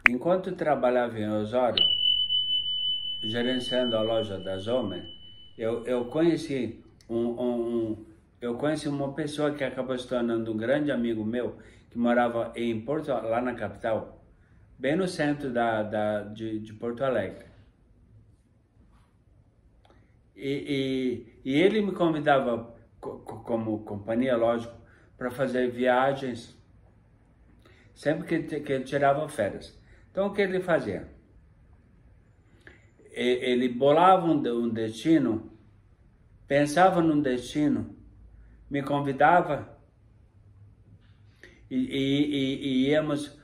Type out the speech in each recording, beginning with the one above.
Enquanto trabalhava em Osório, gerenciando a loja da Zomer, eu conheci eu conheci uma pessoa que acabou se tornando um grande amigo meu, que morava em lá na capital, bem no centro de Porto Alegre. E ele me convidava como companhia, lógico, para fazer viagens, sempre que ele tirava férias. Então, o que ele fazia? Ele bolava um destino, pensava num destino, me convidava e íamos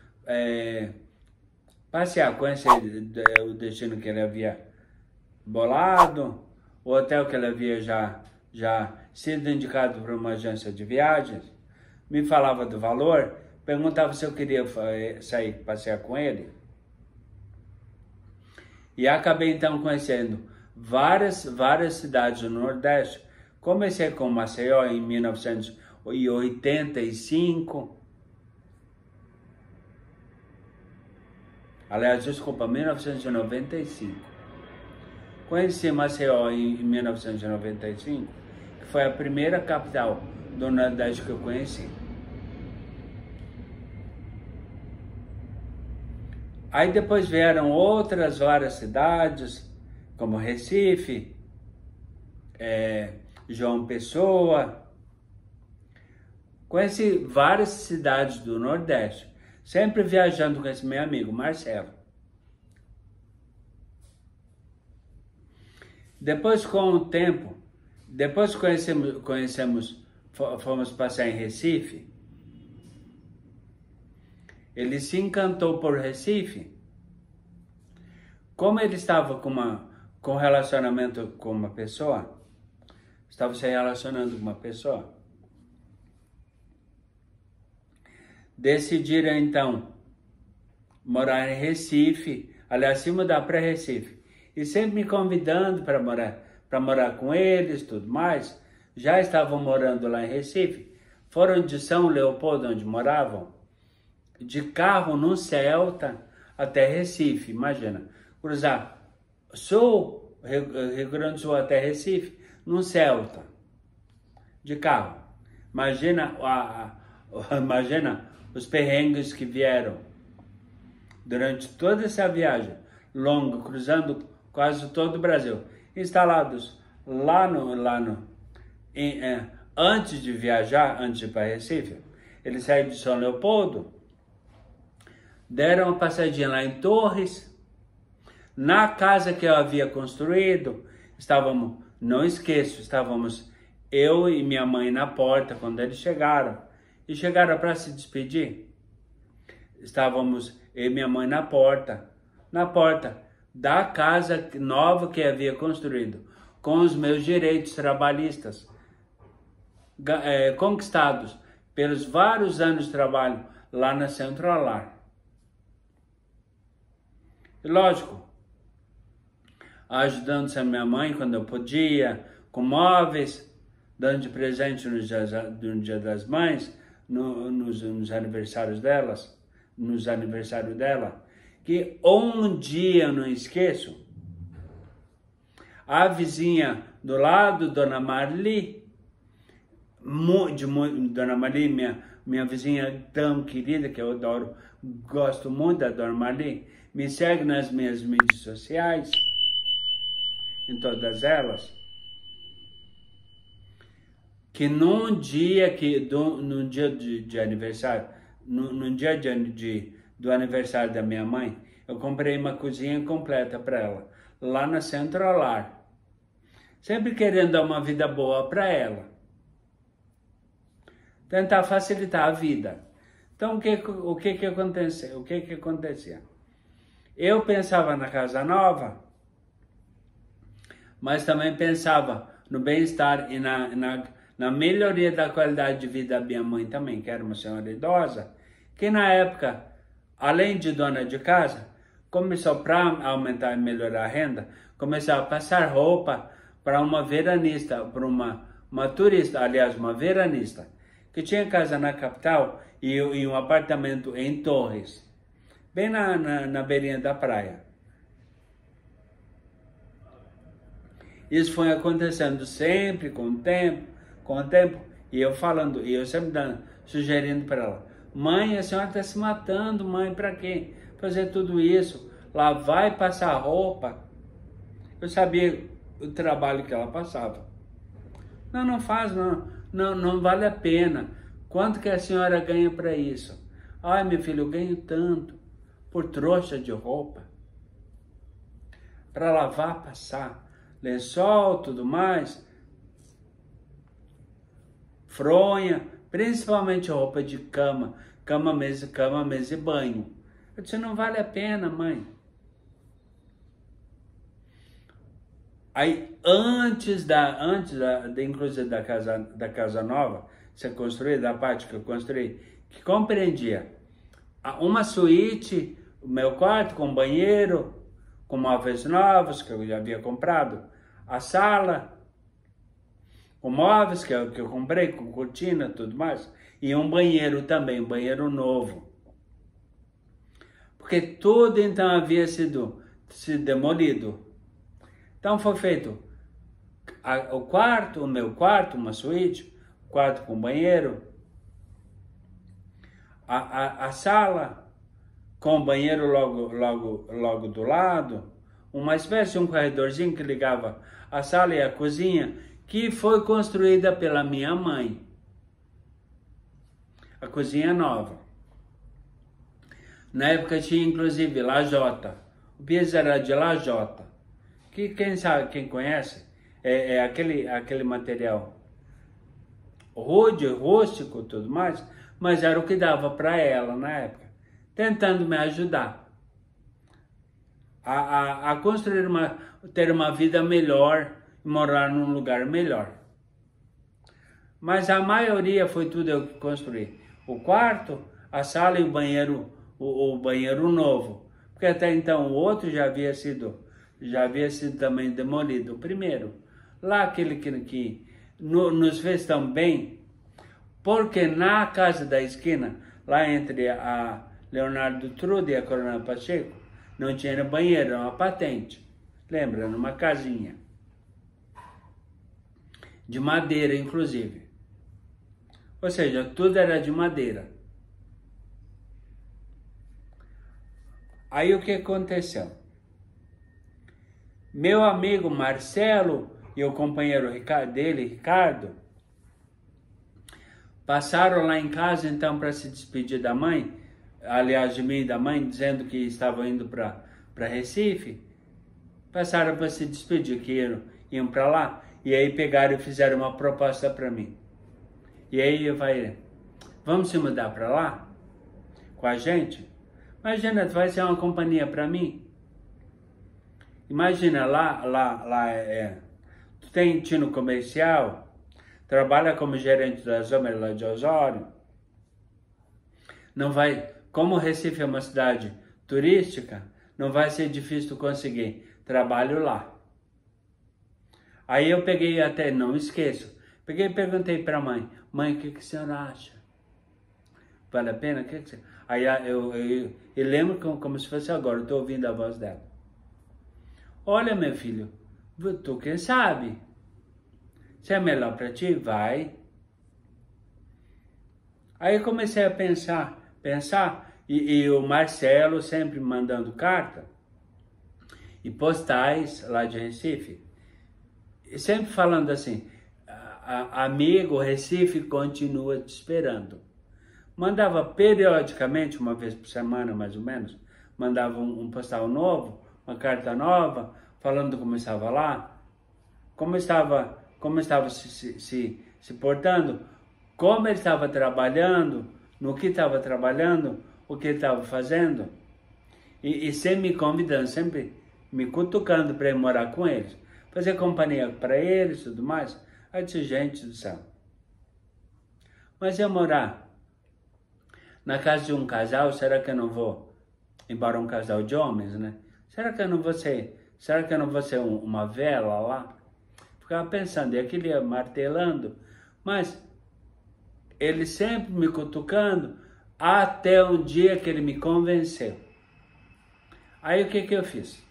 passear, conhecer o destino que ele havia bolado, o hotel que ele havia já sido indicado por uma agência de viagens, me falava do valor, perguntava se eu queria sair passear com ele. E acabei então conhecendo várias cidades do Nordeste. Comecei com Maceió em 1985. Aliás, desculpa, 1995. Conheci Maceió em 1995, que foi a primeira capital do Nordeste que eu conheci. Aí depois vieram outras várias cidades, como Recife, João Pessoa. Conheci várias cidades do Nordeste, sempre viajando com esse meu amigo, Marcelo. Depois, com o tempo, depois fomos passear em Recife. Ele se encantou por Recife. Como ele estava com relacionamento com uma pessoa, estava se relacionando com uma pessoa, decidiram então morar em Recife, aliás, se mudar para Recife, e sempre me convidando para morar com eles, tudo mais. Já estavam morando lá em Recife, foram de São Leopoldo, onde moravam, de carro no Celta até Recife. Imagina, cruzar Sul, Rio Grande do Sul até Recife, no Celta, de carro. Imagina, imagina os perrengues que vieram durante toda essa viagem longa, cruzando quase todo o Brasil, instalados antes de viajar, antes de ir para Recife. Eles saíram de São Leopoldo, deram uma passadinha lá em Torres, na casa que eu havia construído. Não esqueço, estávamos eu e minha mãe na porta quando eles chegaram. E chegaram para se despedir. Estávamos eu e minha mãe na porta da casa nova que havia construído, com os meus direitos trabalhistas conquistados pelos vários anos de trabalho lá na Centralar. E lógico, ajudando a minha mãe quando eu podia, com móveis, dando de presente no Dia das Mães, nos aniversários delas, nos aniversários dela, que um dia eu não esqueço, a vizinha do lado, Dona Marli, Dona Marli, minha vizinha tão querida, que eu adoro, gosto muito da Dona Marli, me segue nas minhas mídias sociais, em todas elas, que num dia de aniversário, do aniversário da minha mãe, eu comprei uma cozinha completa para ela, lá na Centralar, sempre querendo dar uma vida boa para ela, tentar facilitar a vida. Então, o que acontecia? Eu pensava na casa nova, mas também pensava no bem-estar e na melhoria da qualidade de vida da minha mãe também, que era uma senhora idosa, que na época, além de dona de casa, começou, para aumentar e melhorar a renda, começou a passar roupa para uma veranista, para uma turista, aliás, uma veranista, que tinha casa na capital e um apartamento em Torres. bem na beirinha da praia. Isso foi acontecendo sempre, com o tempo, e eu falando, e eu sempre sugerindo para ela: mãe, a senhora está se matando, mãe, para quê? Fazer tudo isso, lavar e passar roupa. Eu sabia o trabalho que ela passava. Não faz, não vale a pena. Quanto que a senhora ganha para isso? Ai, meu filho, eu ganho tanto por trouxa de roupa. Para lavar, passar, lençol, tudo mais, fronha, principalmente roupa de cama, mesa e banho. Eu disse: não vale a pena, mãe. Aí, inclusive da casa nova ser construída, da parte que eu construí, que compreendia uma suíte, o meu quarto com banheiro, com móveis novos que eu já havia comprado, a sala, com móveis que eu comprei, com cortina e tudo mais, e um banheiro também, um banheiro novo. Porque tudo então havia sido demolido. Então foi feito o meu quarto, uma suíte, quarto com banheiro, a sala com banheiro logo do lado, uma espécie de um corredorzinho que ligava a sala e a cozinha, que foi construída pela minha mãe. A cozinha nova. Na época tinha inclusive lajota. O piso era de lajota. Que quem sabe, quem conhece, é aquele material rude, rústico e tudo mais, mas era o que dava para ela na época, tentando me ajudar a construir ter uma vida melhor, morar num lugar melhor. Mas a maioria foi tudo eu que construí. O quarto, a sala e o banheiro novo, porque até então o outro já havia sido também demolido. O primeiro, lá aquele que nos fez tão bem, porque na casa da esquina, lá entre a Leonardo Trude e a Coronel Pacheco, não tinha banheiro, era uma patente. Lembra? Numa casinha. De madeira, inclusive. Ou seja, tudo era de madeira. Aí o que aconteceu? Meu amigo Marcelo e o companheiro dele, Ricardo, passaram lá em casa então para se despedir da mãe, aliás de mim e da mãe, dizendo que estavam indo para Recife. Passaram para se despedir, que iam para lá, e aí pegaram e fizeram uma proposta para mim. E aí eu falei: vamos se mudar para lá? Com a gente? Imagina, vai ser uma companhia para mim? Imagina, tu tem tino comercial, trabalha como gerente da Zomer lá de Osório, não vai, como Recife é uma cidade turística, não vai ser difícil tu conseguir trabalho lá. Aí eu peguei até, não esqueço, peguei e perguntei para a mãe: mãe, o que a senhora acha? Vale a pena? Aí eu lembro como se fosse agora, eu estou ouvindo a voz dela. Olha, meu filho, tu quem sabe? Se é melhor para ti, vai. Aí eu comecei a pensar, e o Marcelo sempre mandando carta e postais lá de Recife, e sempre falando assim: amigo, Recife continua te esperando. Mandava periodicamente, uma vez por semana mais ou menos, mandava um postal novo, uma carta nova, falando como estava lá, como estava se portando, como ele estava trabalhando, no que estava trabalhando, o que ele estava fazendo, e sempre me convidando, sempre me cutucando para ir morar com eles, fazer companhia para eles e tudo mais. Aí eu disse: gente do céu, mas eu morar na casa de um casal, será que eu não vou, embora um casal de homens, né? Será que eu não vou ser uma vela lá? Ficava pensando, e aquele ia martelando, mas ele sempre me cutucando, até um dia que ele me convenceu. Aí o que eu fiz?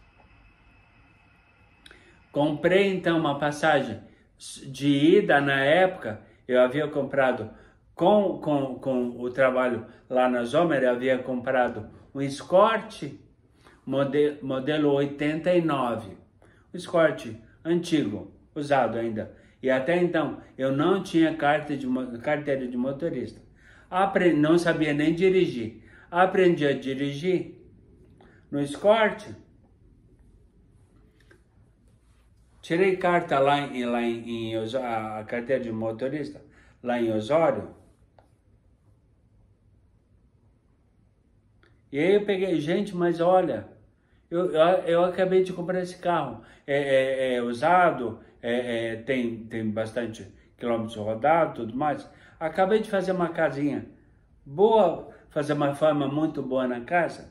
Comprei então uma passagem de ida. Na época eu havia comprado com o trabalho lá na Zomer, eu havia comprado um Escort modelo 89, um Escort antigo, usado ainda. E até então eu não tinha carteira de motorista. Não sabia nem dirigir. Aprendi a dirigir no Escort. Tirei carta a carteira de motorista lá em Osório. E aí eu peguei, gente, mas olha, eu acabei de comprar esse carro. É usado, tem bastante quilômetros rodados, tudo mais. Acabei de fazer uma casinha boa, fazer uma forma muito boa na casa.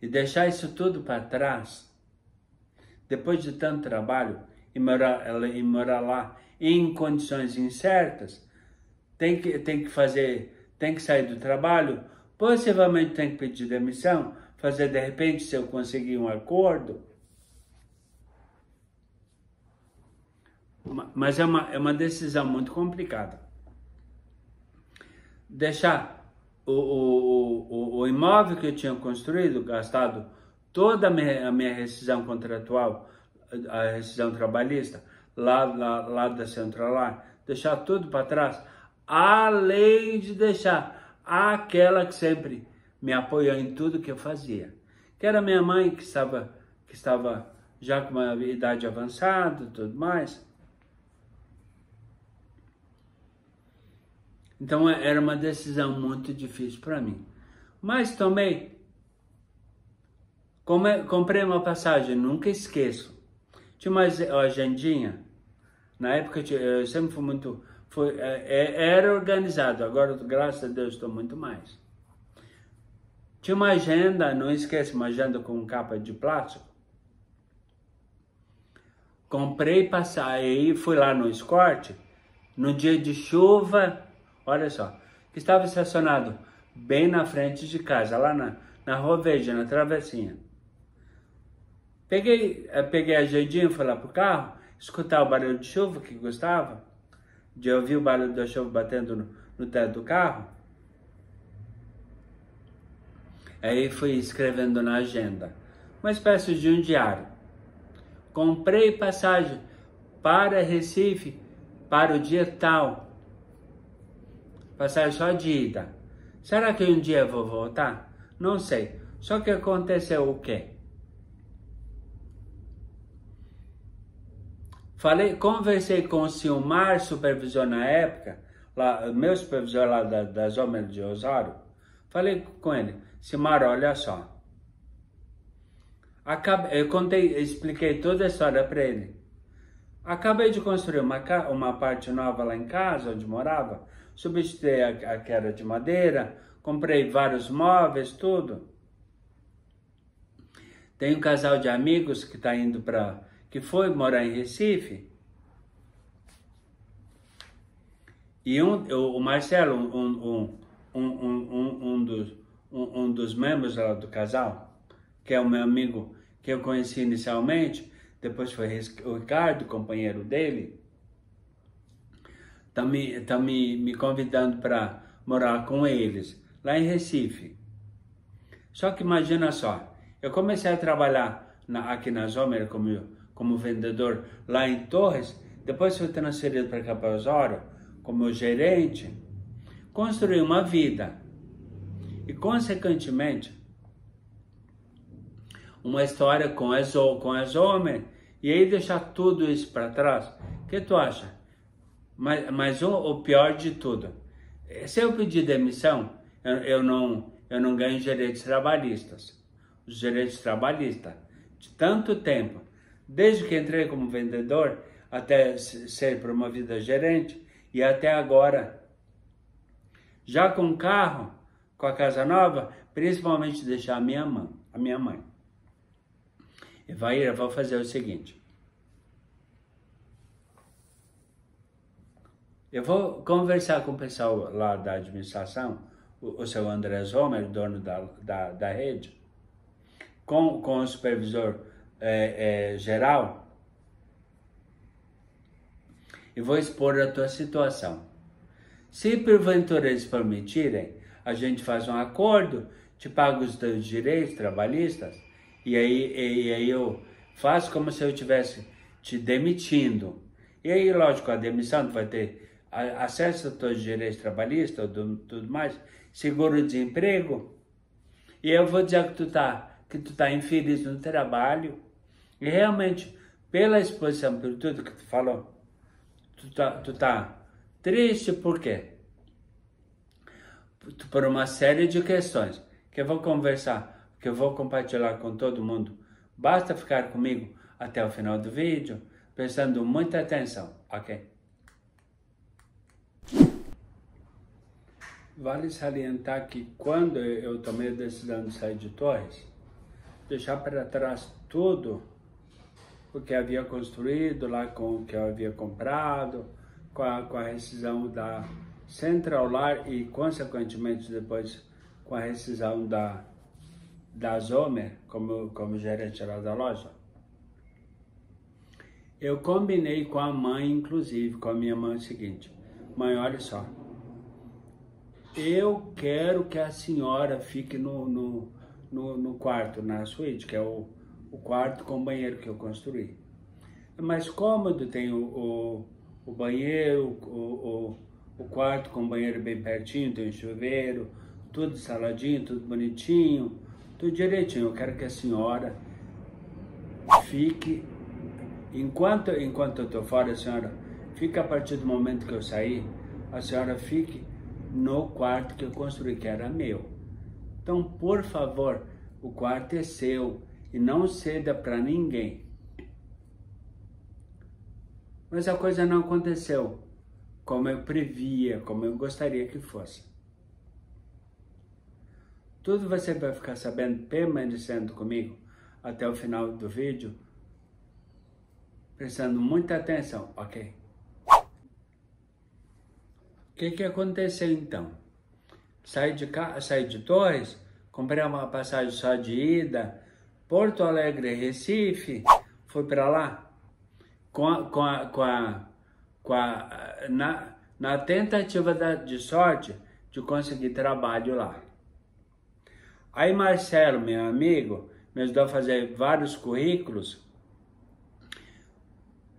E deixar isso tudo para trás, depois de tanto trabalho, e morar lá em condições incertas, tem que sair do trabalho, possivelmente tem que pedir demissão, fazer de repente se eu conseguir um acordo. Mas é uma decisão muito complicada. Deixar o imóvel que eu tinha construído, gastado toda a minha rescisão contratual, a rescisão trabalhista, lá da Centralar, deixar tudo para trás, além de deixar aquela que sempre me apoiou em tudo que eu fazia, que era minha mãe, que estava já com uma idade avançada e tudo mais. Então era uma decisão muito difícil para mim. Mas tomei. Comprei uma passagem, nunca esqueço. Tinha uma agendinha. Na época eu sempre fui muito... era organizado, agora graças a Deus estou muito mais. Tinha uma agenda, não esqueço, uma agenda com capa de plástico. Comprei passagem e fui lá no Escort, no dia de chuva, olha só, que estava estacionado bem na frente de casa, lá na Rua Verde, na travessinha. Peguei a agendinha, fui lá pro carro, escutar o barulho de chuva, que gostava, de ouvir o barulho da chuva batendo no teto do carro. Aí fui escrevendo na agenda, uma espécie de um diário. Comprei passagem para Recife para o dia tal. Passagem só de ida. Será que um dia eu vou voltar? Não sei. Só que aconteceu o quê? Conversei com o Silmar, supervisor na época, meu supervisor lá da Zomer de Osório. Falei com ele, Silmar, olha só. Expliquei toda a história para ele. Acabei de construir uma parte nova lá em casa, onde morava. Substituí a que era de madeira, comprei vários móveis, tudo. Tem um casal de amigos que está indo que foi morar em Recife. E o Marcelo, um dos membros lá do casal, que é o meu amigo que eu conheci inicialmente, depois foi o Ricardo, companheiro dele, tá me convidando para morar com eles, lá em Recife. Só que imagina só, eu comecei a trabalhar aqui na Zomer como vendedor lá em Torres, depois fui transferido para cá para Osório, como gerente, construí uma vida e, consequentemente, uma história com a Zomer, e aí deixar tudo isso para trás. O que tu acha? Mas o pior de tudo, se eu pedir demissão, eu não ganho direitos trabalhistas. Os direitos trabalhistas, de tanto tempo, desde que entrei como vendedor, até ser promovido a gerente, e até agora, já com carro, com a casa nova, principalmente deixar a minha mãe. Eu vou fazer o seguinte. Eu vou conversar com o pessoal lá da administração, o seu André Zomer, dono da rede, com o supervisor geral e vou expor a tua situação. Se porventura eles permitirem, a gente faz um acordo, te pago os teus direitos trabalhistas e aí eu faço como se eu estivesse te demitindo. E aí, lógico, a demissão tu vai ter acesso aos teus direitos trabalhistas, tudo mais, seguro-desemprego, e eu vou dizer que tu tá infeliz no trabalho, e realmente, pela exposição, por tudo que tu falou, tu tá triste, por quê? Por uma série de questões, que eu vou conversar, que eu vou compartilhar com todo mundo. Basta ficar comigo até o final do vídeo, prestando muita atenção, ok? Vale salientar que quando eu tomei a decisão de sair de Torres, deixar para trás tudo o que havia construído lá, com o que eu havia comprado, com a rescisão da Central Lar e, consequentemente, depois com a rescisão da Zomer, como gerente lá da loja. Eu combinei com a mãe, inclusive, com a minha mãe, o seguinte: mãe, olha só, eu quero que a senhora fique no quarto, na suíte, que é o quarto com banheiro que eu construí. É mais cômodo, tem o banheiro, o quarto com banheiro bem pertinho, tem um chuveiro, tudo saladinho, tudo bonitinho, tudo direitinho. Eu quero que a senhora fique, enquanto eu estou fora, a senhora fica a partir do momento que eu sair, a senhora fique no quarto que eu construí, que era meu. Então, por favor, o quarto é seu e não ceda para ninguém. Mas a coisa não aconteceu como eu previa, como eu gostaria que fosse. Tudo você vai ficar sabendo permanecendo comigo até o final do vídeo, prestando muita atenção, ok? O que aconteceu então? Saí de Torres, comprei uma passagem só de ida, Porto Alegre, Recife, fui para lá na tentativa de sorte de conseguir trabalho lá. Aí Marcelo, meu amigo, me ajudou a fazer vários currículos,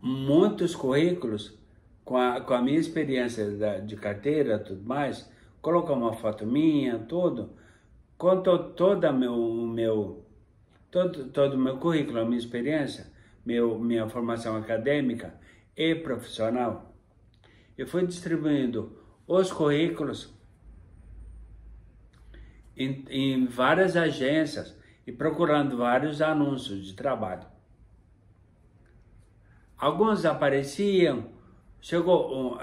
muitos currículos, com a minha experiência de carteira e tudo mais, colocou uma foto minha, tudo, contou todo o meu currículo, a minha experiência, minha formação acadêmica e profissional. Eu fui distribuindo os currículos em várias agências e procurando vários anúncios de trabalho. Alguns apareciam, chegou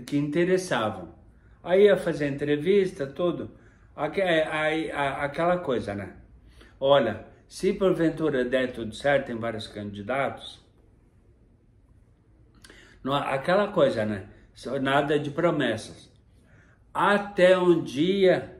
que interessavam. Aí ia fazer entrevista, tudo. Aquela coisa, né? Olha, se porventura der tudo certo, tem vários candidatos. Não, aquela coisa, né? Nada de promessas. Até um dia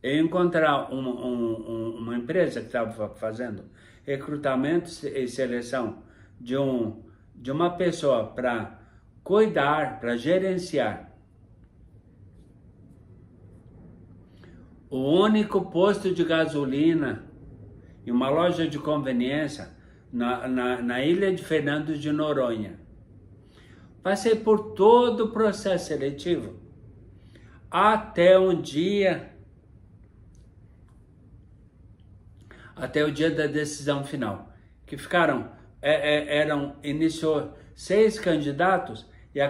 eu encontrar uma empresa que estava fazendo recrutamento e seleção de uma pessoa para cuidar, para gerenciar o único posto de gasolina e uma loja de conveniência na ilha de Fernando de Noronha. Passei por todo o processo seletivo até um dia, até o dia da decisão final, que ficaram, iniciou 6 candidatos e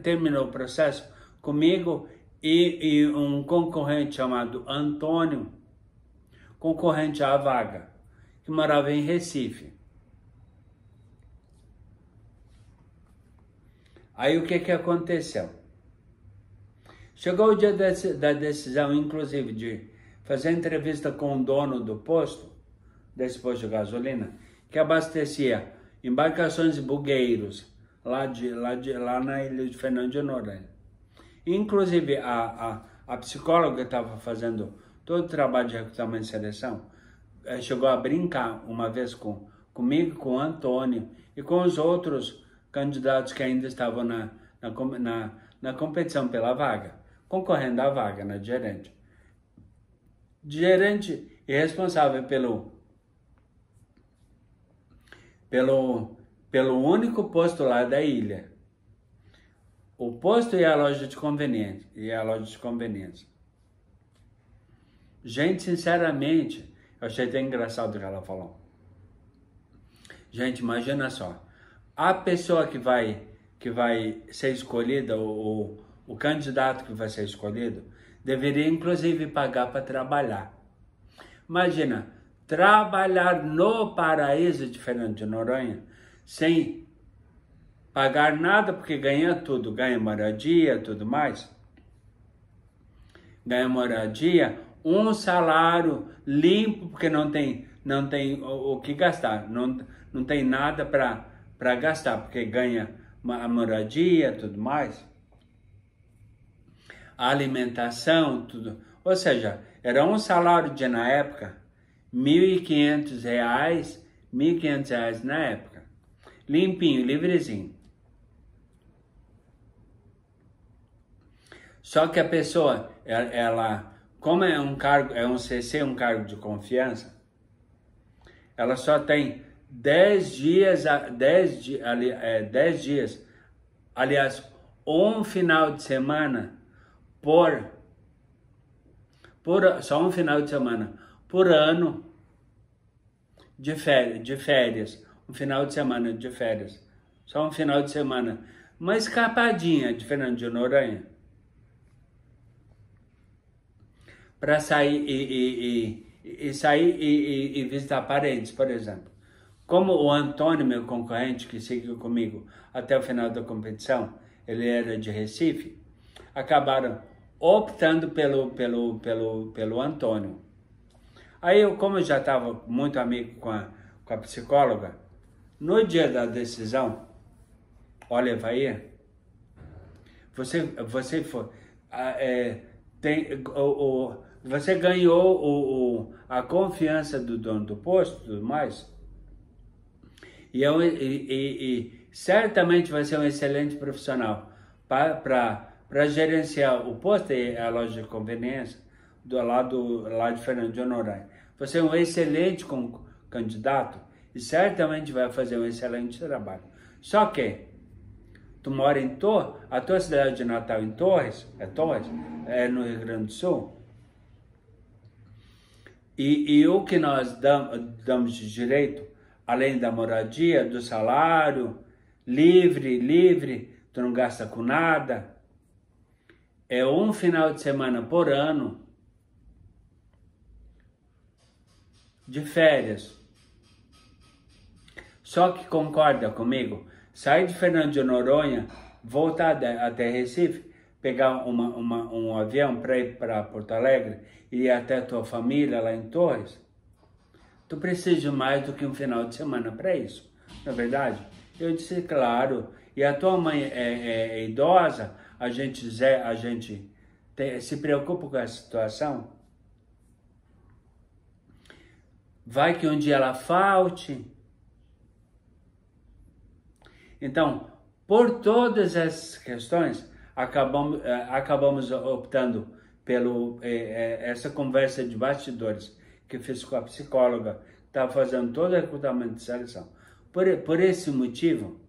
terminou o processo comigo e um concorrente chamado Antônio, concorrente à vaga, que morava em Recife. Aí o que aconteceu? Chegou o dia da decisão, inclusive, de fazer entrevista com o dono do posto, desse posto de gasolina, que abastecia embarcações e bugueiros lá na ilha de Fernando de Noronha. Inclusive, a psicóloga que estava fazendo todo o trabalho de recrutamento e seleção, chegou a brincar uma vez comigo, com o Antônio e com os outros candidatos que ainda estavam na competição pela vaga, concorrendo à vaga, né, de gerente. Gerente e responsável pelo único posto lá da ilha. O posto e a loja de conveniência. Gente, sinceramente, eu achei até engraçado o que ela falou. Gente, imagina só. A pessoa que vai ser escolhida, o candidato que vai ser escolhido, deveria inclusive pagar para trabalhar. Imagina, trabalhar no paraíso de Fernando de Noronha, sem pagar nada, porque ganha tudo, ganha moradia, tudo mais. Ganha moradia, um salário limpo, porque não tem o que gastar, não tem nada para gastar, porque ganha a moradia, tudo mais. A alimentação, tudo. Ou seja, era um salário de, na época, R$ 1.500 na época. Limpinho, livrezinho. Só que a pessoa, ela como é um cargo, é um CC, um cargo de confiança, ela só tem 10 dias, aliás, um final de semana só um final de semana por ano de férias, um final de semana de férias, só um final de semana, uma escapadinha de Fernando de Noronha, para sair e visitar parentes, por exemplo. Como o Antônio, meu concorrente, que seguiu comigo até o final da competição, ele era de Recife, acabaram optando pelo Antônio. Aí como eu já estava muito amigo com a psicóloga, no dia da decisão, olha, Evair, você foi, você ganhou a confiança do dono do posto e tudo mais, e certamente vai ser um excelente profissional para gerenciar o posto e a loja de conveniência lá de Fernando de Noronha. Você é um excelente candidato e certamente vai fazer um excelente trabalho. Só que tu mora em Torres, a tua cidade de natal em Torres, é no Rio Grande do Sul, e o que nós damos de direito, além da moradia, do salário, livre, tu não gasta com nada, é um final de semana por ano de férias. Só que concorda comigo, sair de Fernando de Noronha, voltar até Recife, pegar um avião para ir para Porto Alegre e ir até a tua família lá em Torres, tu precisa de mais do que um final de semana para isso, não é verdade? Eu disse, claro, e a tua mãe é idosa, a gente se preocupa com essa situação. Vai que um dia ela falte. Então, por todas essas questões, acabamos optando essa conversa de bastidores que fiz com a psicóloga, estava fazendo todo o recrutamento de seleção. Por esse motivo,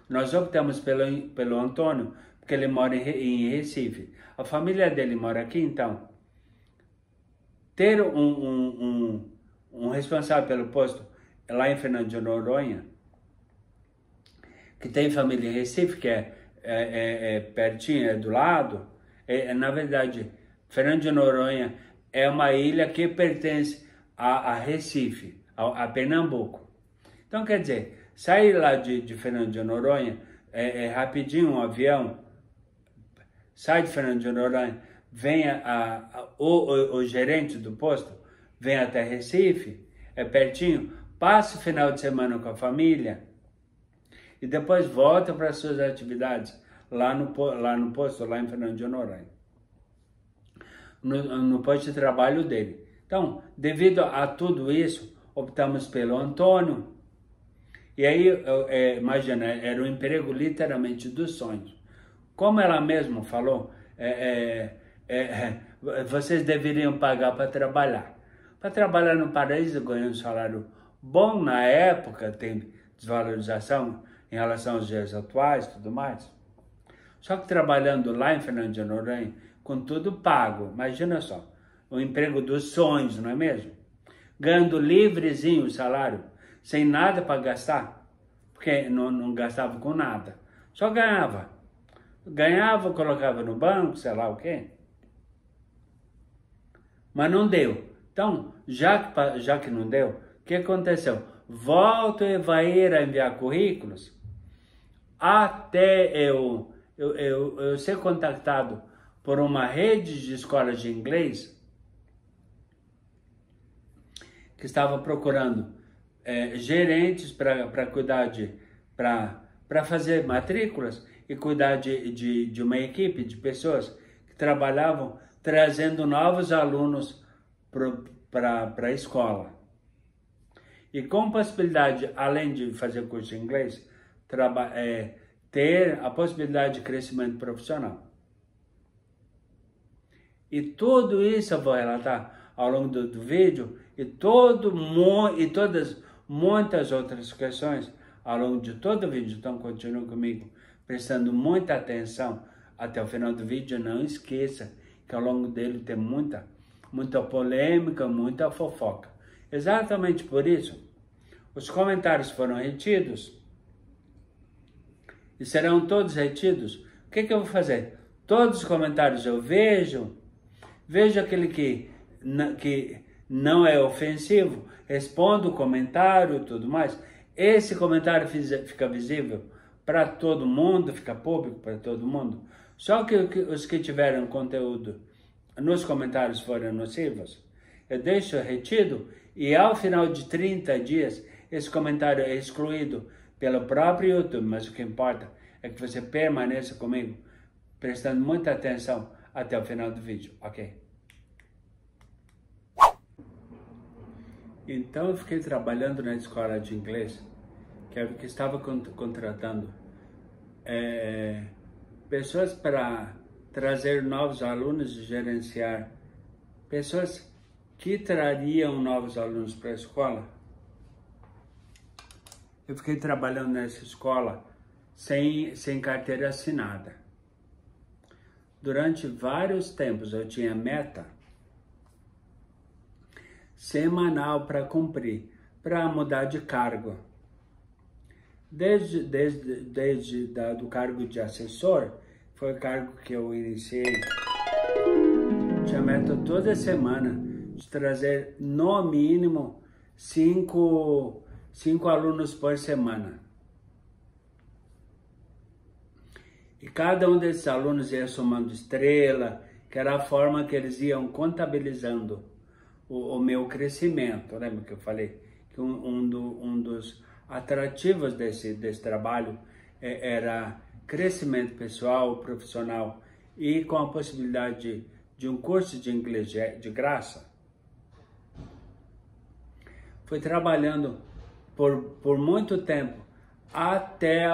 nós optamos pelo Antônio, porque ele mora em Recife. A família dele mora aqui, então, ter um responsável pelo posto lá em Fernando de Noronha, que tem família em Recife, que é pertinho, é do lado, na verdade, Fernando de Noronha é uma ilha que pertence a Recife, a Pernambuco. Então, quer dizer, sair lá de Fernando de Noronha, rapidinho um avião, sai de Fernando de Noronha, vem o gerente do posto, vem até Recife, é pertinho, passa o final de semana com a família e depois volta para as suas atividades lá no posto, lá em Fernando de Noronha. no posto de trabalho dele. Então, devido a tudo isso, optamos pelo Antônio. E aí, imagina, era um emprego literalmente dos sonhos. Como ela mesma falou, vocês deveriam pagar para trabalhar. Para trabalhar no paraíso, ganhando um salário bom na época, tem desvalorização em relação aos dias atuais e tudo mais. Só que trabalhando lá em Fernando de Noronha, com tudo pago, imagina só, o emprego dos sonhos, não é mesmo? Ganhando livrezinho o salário, sem nada para gastar, porque não gastava com nada, só ganhava. Ganhava, colocava no banco, sei lá o quê. Mas não deu. Então, já que não deu, o que aconteceu? Volto a Evair a enviar currículos até eu ser contactado por uma rede de escolas de inglês que estava procurando gerentes para cuidar para fazer matrículas e cuidar de uma equipe de pessoas que trabalhavam trazendo novos alunos para a escola. E com possibilidade, além de fazer curso de inglês, ter a possibilidade de crescimento profissional. E tudo isso eu vou relatar ao longo do vídeo e muitas outras questões ao longo de todo o vídeo. Então continue comigo, prestando muita atenção até o final do vídeo. Não esqueça que ao longo dele tem muita polêmica, muita fofoca. Exatamente por isso, os comentários foram retidos e serão todos retidos. O que eu vou fazer? Todos os comentários eu vejo aquele que não é ofensivo, respondo o comentário e tudo mais. Esse comentário fica visível para todo mundo, fica público para todo mundo. Só que os que tiveram conteúdo nos comentários foram nocivos, eu deixo retido e ao final de 30 dias esse comentário é excluído pelo próprio YouTube. Mas o que importa é que você permaneça comigo, prestando muita atenção até o final do vídeo, ok? Então eu fiquei trabalhando na escola de inglês, que estava contratando pessoas para trazer novos alunos e gerenciar pessoas que trariam novos alunos para a escola. Eu fiquei trabalhando nessa escola sem carteira assinada. Durante vários tempos eu tinha meta semanal para cumprir, para mudar de cargo. Desde do cargo de assessor, foi o cargo que eu iniciei. Tinha meta toda semana de trazer no mínimo 5 alunos por semana. E cada um desses alunos ia somando estrela, que era a forma que eles iam contabilizando o meu crescimento. Lembra que eu falei que um dos atrativos desse trabalho era crescimento pessoal, profissional e com a possibilidade de um curso de inglês de graça? Fui trabalhando por muito tempo até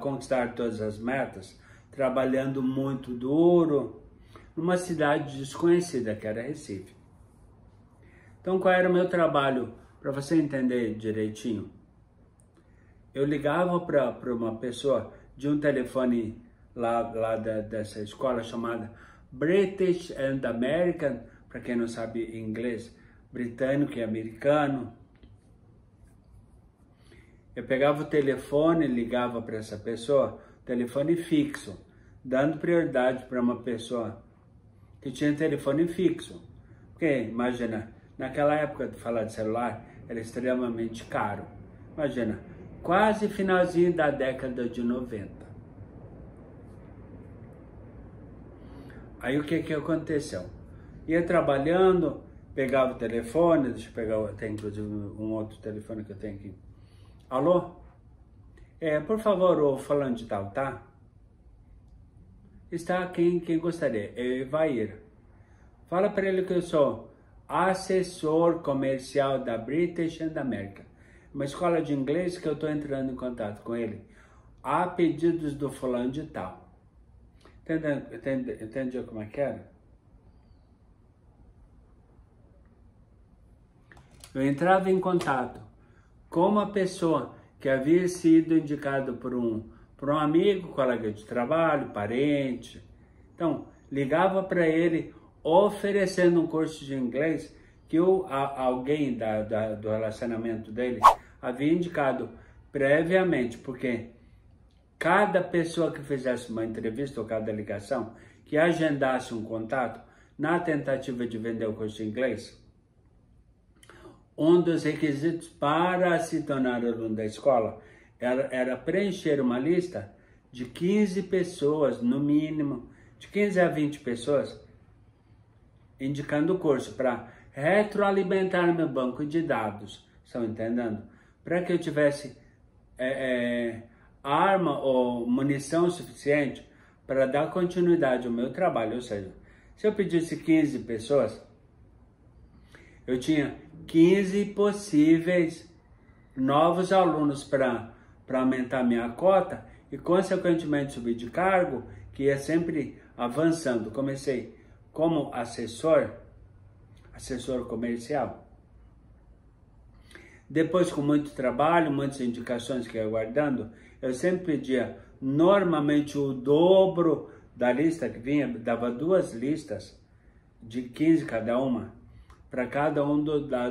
conquistar todas as metas, trabalhando muito duro numa cidade desconhecida que era Recife. Então, qual era o meu trabalho? Para você entender direitinho, eu ligava para uma pessoa de um telefone lá dessa escola chamada British and American, para quem não sabe inglês, britânico e americano. Eu pegava o telefone e ligava para essa pessoa, telefone fixo, dando prioridade para uma pessoa que tinha telefone fixo. Porque, imagina, naquela época de falar de celular, era extremamente caro. Imagina, quase finalzinho da década de 90. Aí o que aconteceu? Ia trabalhando, pegava o telefone, deixa eu pegar, tem inclusive um outro telefone que eu tenho aqui. Alô? Por favor, o falando de tal, tá? Está quem gostaria, é Evair. Fala para ele que eu sou assessor comercial da British and American, uma escola de inglês que eu estou entrando em contato com ele a pedidos do fulano de tal. Entendeu como é que era? Eu entrava em contato com uma pessoa que havia sido indicado por um amigo, colega de trabalho, parente. Então, ligava para ele oferecendo um curso de inglês que alguém do relacionamento dele havia indicado previamente, porque cada pessoa que fizesse uma entrevista ou cada ligação, que agendasse um contato na tentativa de vender o curso de inglês, um dos requisitos para se tornar aluno da escola era preencher uma lista de 15 pessoas, no mínimo, de 15 a 20 pessoas, indicando o curso para retroalimentar meu banco de dados, estão entendendo? Para que eu tivesse arma ou munição suficiente para dar continuidade ao meu trabalho. Ou seja, se eu pedisse 15 pessoas, eu tinha 15 possíveis novos alunos para aumentar minha cota e, consequentemente, subir de cargo, que ia sempre avançando. Comecei como assessor comercial. Depois, com muito trabalho, muitas indicações que ia aguardando, eu sempre pedia normalmente o dobro da lista que vinha, dava 2 listas de 15 cada uma, para cada um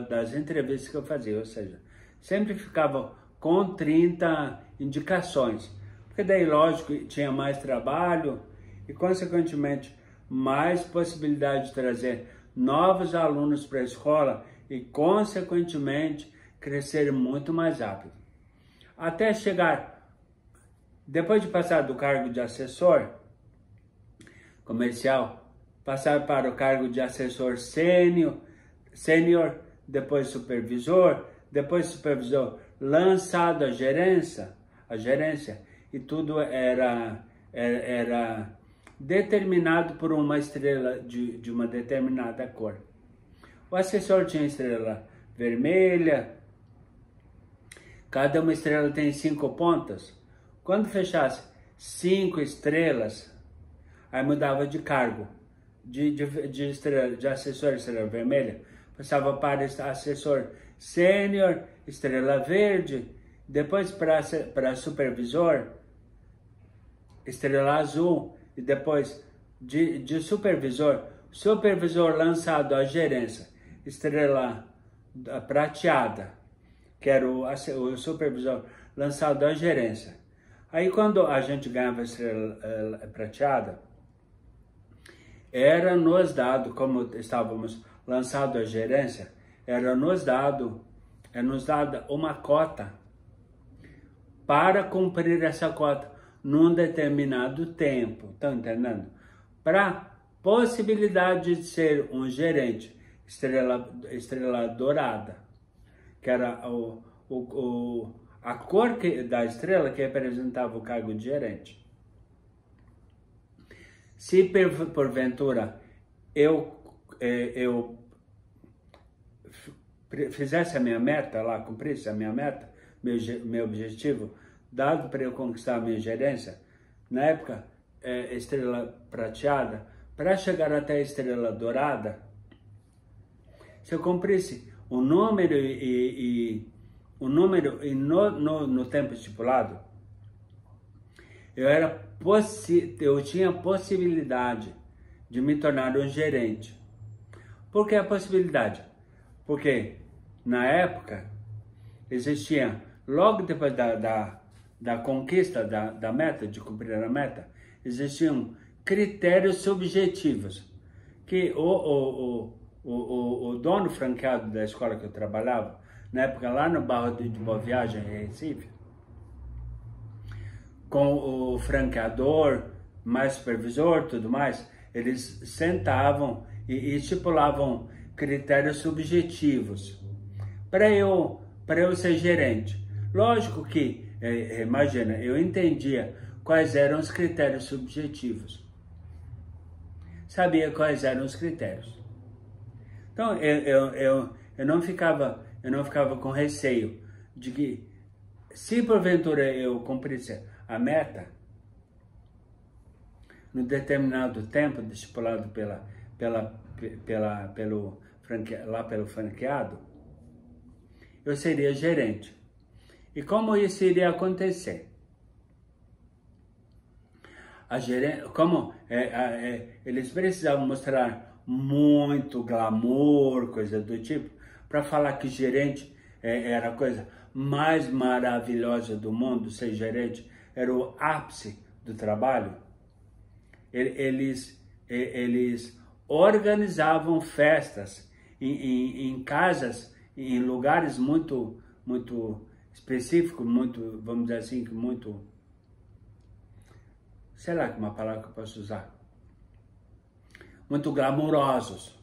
das entrevistas que eu fazia, ou seja, sempre ficava com 30 indicações, porque daí, lógico, tinha mais trabalho e, consequentemente, mais possibilidade de trazer novos alunos para a escola e, consequentemente, crescer muito mais rápido. Até chegar, depois de passar do cargo de assessor comercial, passar para o cargo de assessor sênior, depois supervisor lançado à gerência, e tudo era determinado por uma estrela de uma determinada cor. O assessor tinha estrela vermelha, cada uma estrela tem 5 pontas. Quando fechasse 5 estrelas, aí mudava de cargo, de assessor estrela vermelha, passava para assessor sênior, estrela verde, depois para supervisor, estrela azul, e depois de supervisor lançado à gerência, estrela prateada, que era o supervisor lançado à gerência. Aí, quando a gente ganhava a estrela prateada, era nos dado, como estávamos lançados à gerência, nos dada uma cota para cumprir essa cota num determinado tempo, estão entendendo? Para possibilidade de ser um gerente, estrela dourada, que era a cor da estrela que representava o cargo de gerente. Se porventura eu fizesse a minha meta lá, cumprisse a minha meta, meu objetivo, dado para eu conquistar a minha gerência, na época, estrela prateada, para chegar até a estrela dourada, se eu cumprisse o número no tempo estipulado, eu tinha possibilidade de me tornar um gerente. Por que a possibilidade? Porque na época existia, logo depois da conquista da meta, de cumprir a meta, existiam critérios subjetivos que o dono franqueado da escola que eu trabalhava, na época lá no bairro de Boa Viagem, em Recife, com o franqueador, mais supervisor, tudo mais, eles sentavam e estipulavam critérios subjetivos para eu ser gerente. Lógico que, imagina, eu entendia quais eram os critérios subjetivos. Sabia quais eram os critérios. Então, eu não ficava com receio de que, se porventura eu cumprisse a meta, no determinado tempo estipulado pelo franqueado, eu seria gerente. E como isso iria acontecer? Eles precisavam mostrar muito glamour, coisa do tipo, para falar que gerente era a coisa mais maravilhosa do mundo, ser gerente era o ápice do trabalho. Eles organizavam festas em casas, em lugares muito específicos, muito, vamos dizer assim, muito, sei lá que uma palavra que eu posso usar, muito glamurosos,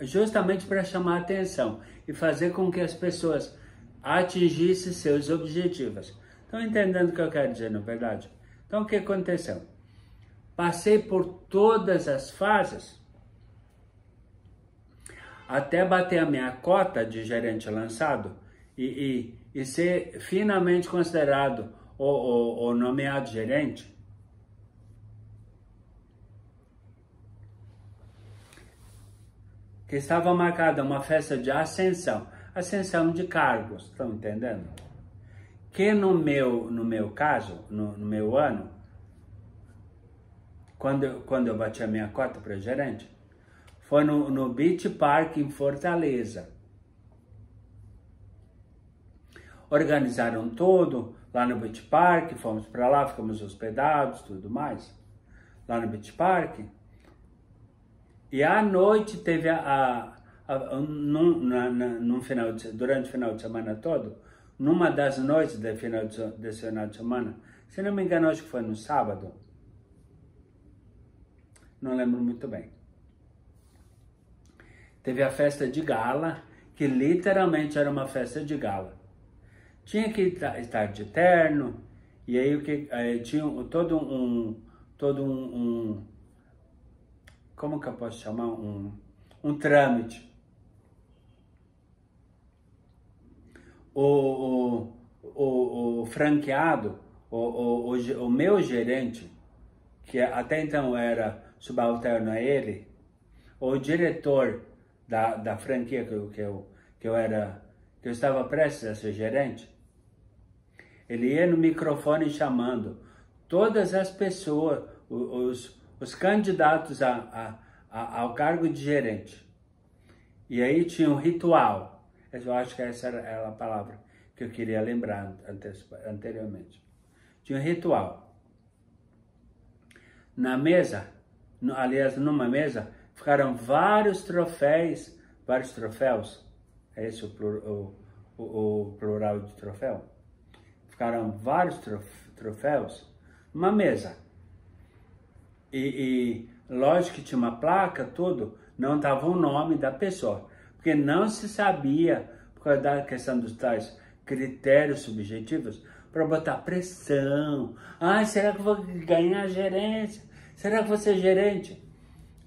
justamente para chamar a atenção e fazer com que as pessoas atingissem seus objetivos. Estão entendendo o que eu quero dizer, na verdade? Então, o que aconteceu? Passei por todas as fases até bater a minha cota de gerente lançado e ser finalmente considerado o nomeado gerente. Que estava marcada uma festa de ascensão de cargos, estão entendendo? Que no meu caso, no meu ano, quando eu bati a minha cota para gerente, foi no Beach Park em Fortaleza. Organizaram tudo lá no Beach Park, fomos para lá, ficamos hospedados, tudo mais, lá no Beach Park. E à noite teve durante o final de semana todo, numa das noites desse final de semana, se não me engano, acho que foi no sábado, não lembro muito bem. Teve a festa de gala, que literalmente era uma festa de gala. Tinha que estar de terno, e aí tinha todo um como que eu posso chamar? Um trâmite. O franqueado, o meu gerente, que até então era subalterno a ele, o diretor da franquia que eu estava prestes a ser gerente, ele ia no microfone chamando todas as pessoas, os candidatos ao cargo de gerente. E aí tinha um ritual. Eu acho que essa era a palavra que eu queria lembrar anteriormente. Tinha um ritual. Na mesa, aliás, numa mesa, ficaram vários troféus. É esse o plural de troféu? Ficaram vários troféus numa mesa. E lógico que tinha uma placa, tudo, não estava o nome da pessoa, porque não se sabia, por causa da questão dos tais critérios subjetivos, para botar pressão. Ah, será que eu vou ganhar a gerência? Será que vou ser gerente?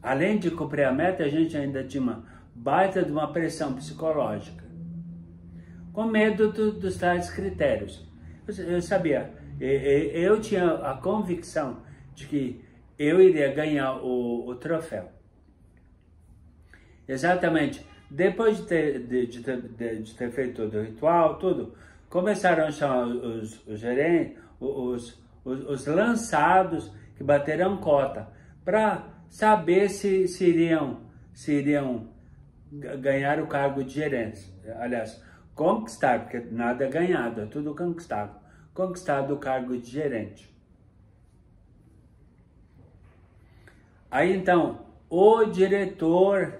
Além de cumprir a meta, a gente ainda tinha uma baita de uma pressão psicológica, com medo dos tais critérios. Eu sabia, eu tinha a convicção de que eu iria ganhar o troféu. Exatamente. Depois de ter feito todo o ritual, tudo, começaram a chamar os gerentes, os lançados que bateram cota, para saber se iriam ganhar o cargo de gerente. Aliás, conquistar, porque nada é ganhado, é tudo conquistado. Conquistado o cargo de gerente. Aí então, o diretor,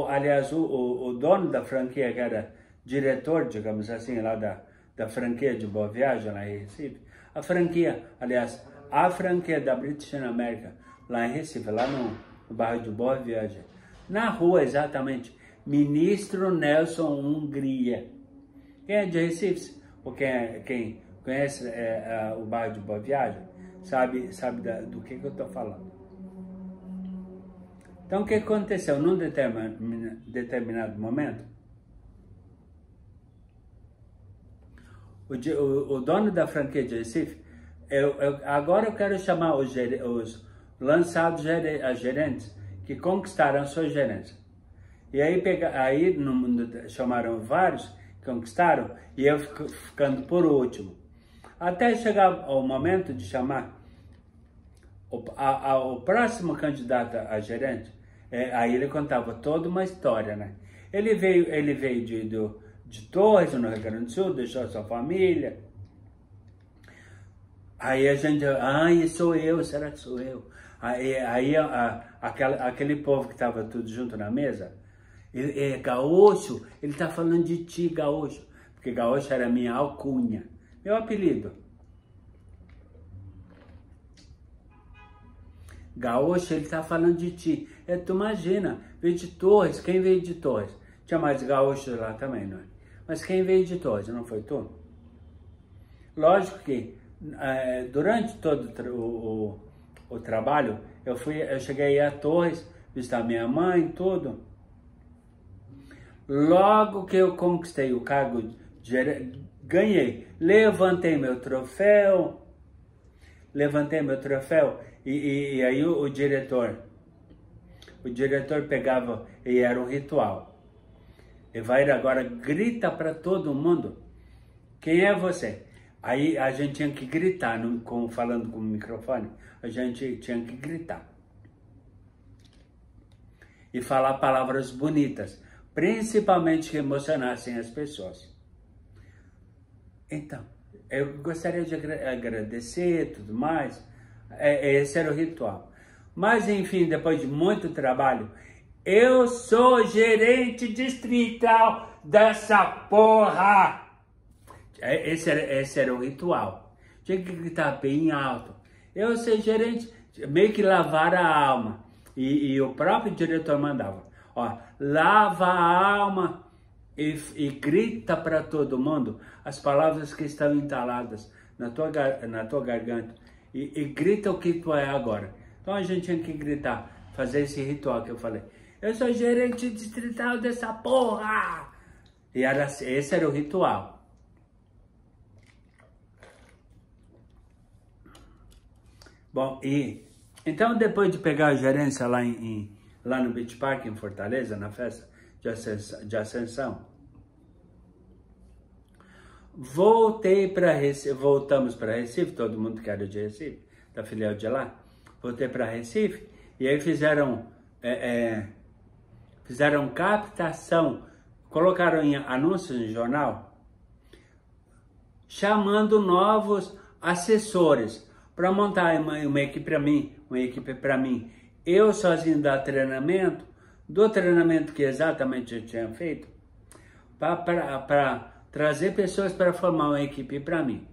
aliás, o dono da franquia, que era diretor, digamos assim, lá da franquia de Boa Viagem, lá em Recife, a franquia da British America, lá em Recife, lá no bairro de Boa Viagem, na rua exatamente, Ministro Nelson Hungria. Quem é de Recife, ou quem conhece o bairro de Boa Viagem, sabe do que eu estou falando. Então, o que aconteceu? Num determinado momento, o dono da franquia de Recife, agora eu quero chamar os lançados gerentes que conquistaram a sua gerência. E aí, chamaram vários, conquistaram, e eu ficando por último. Até chegar ao momento de chamar o próximo candidato a gerente, aí ele contava toda uma história, né? Ele veio de Torres, no Rio Grande do Sul, deixou sua família. Aí a gente, sou eu, será que sou eu? Aí aquele povo que estava tudo junto na mesa, Gaúcho, ele tá falando de ti, Gaúcho. Porque Gaúcho era minha alcunha, meu apelido. Gaúcho, ele tá falando de ti. Tu imagina, veio de Torres, quem veio de Torres? Tinha mais gaúchos lá também, não é? Mas quem veio de Torres, não foi tu? Lógico que durante todo o trabalho, eu cheguei a Torres, visitar minha mãe, tudo. Logo que eu conquistei o cargo de gerente, ganhei, levantei meu troféu, e aí o diretor pegava, e era um ritual. Evair agora grita para todo mundo, quem é você? Aí a gente tinha que gritar, falando com o microfone, a gente tinha que gritar. E falar palavras bonitas, principalmente que emocionassem as pessoas. Então, eu gostaria de agradecer e tudo mais, esse era o ritual. Mas enfim, depois de muito trabalho, eu sou gerente distrital dessa porra! Esse era o ritual. Tinha que gritar bem alto. Eu sou gerente, meio que lavar a alma. E o próprio diretor mandava. Ó, lava a alma e grita para todo mundo as palavras que estão entaladas na tua garganta. E grita o que tu é agora. Então a gente tinha que gritar, fazer esse ritual que eu falei. Eu sou gerente distrital dessa porra! E esse era o ritual. Bom, então depois de pegar a gerência lá no Beach Park, em Fortaleza, na festa de Ascensão, voltamos para Recife, todo mundo que era de Recife, da filial de lá, voltei para Recife, e aí fizeram captação, colocaram anúncios no jornal, chamando novos assessores, para montar uma equipe para mim, eu sozinho dar treinamento, do treinamento que exatamente eu tinha feito, para trazer pessoas para formar uma equipe para mim.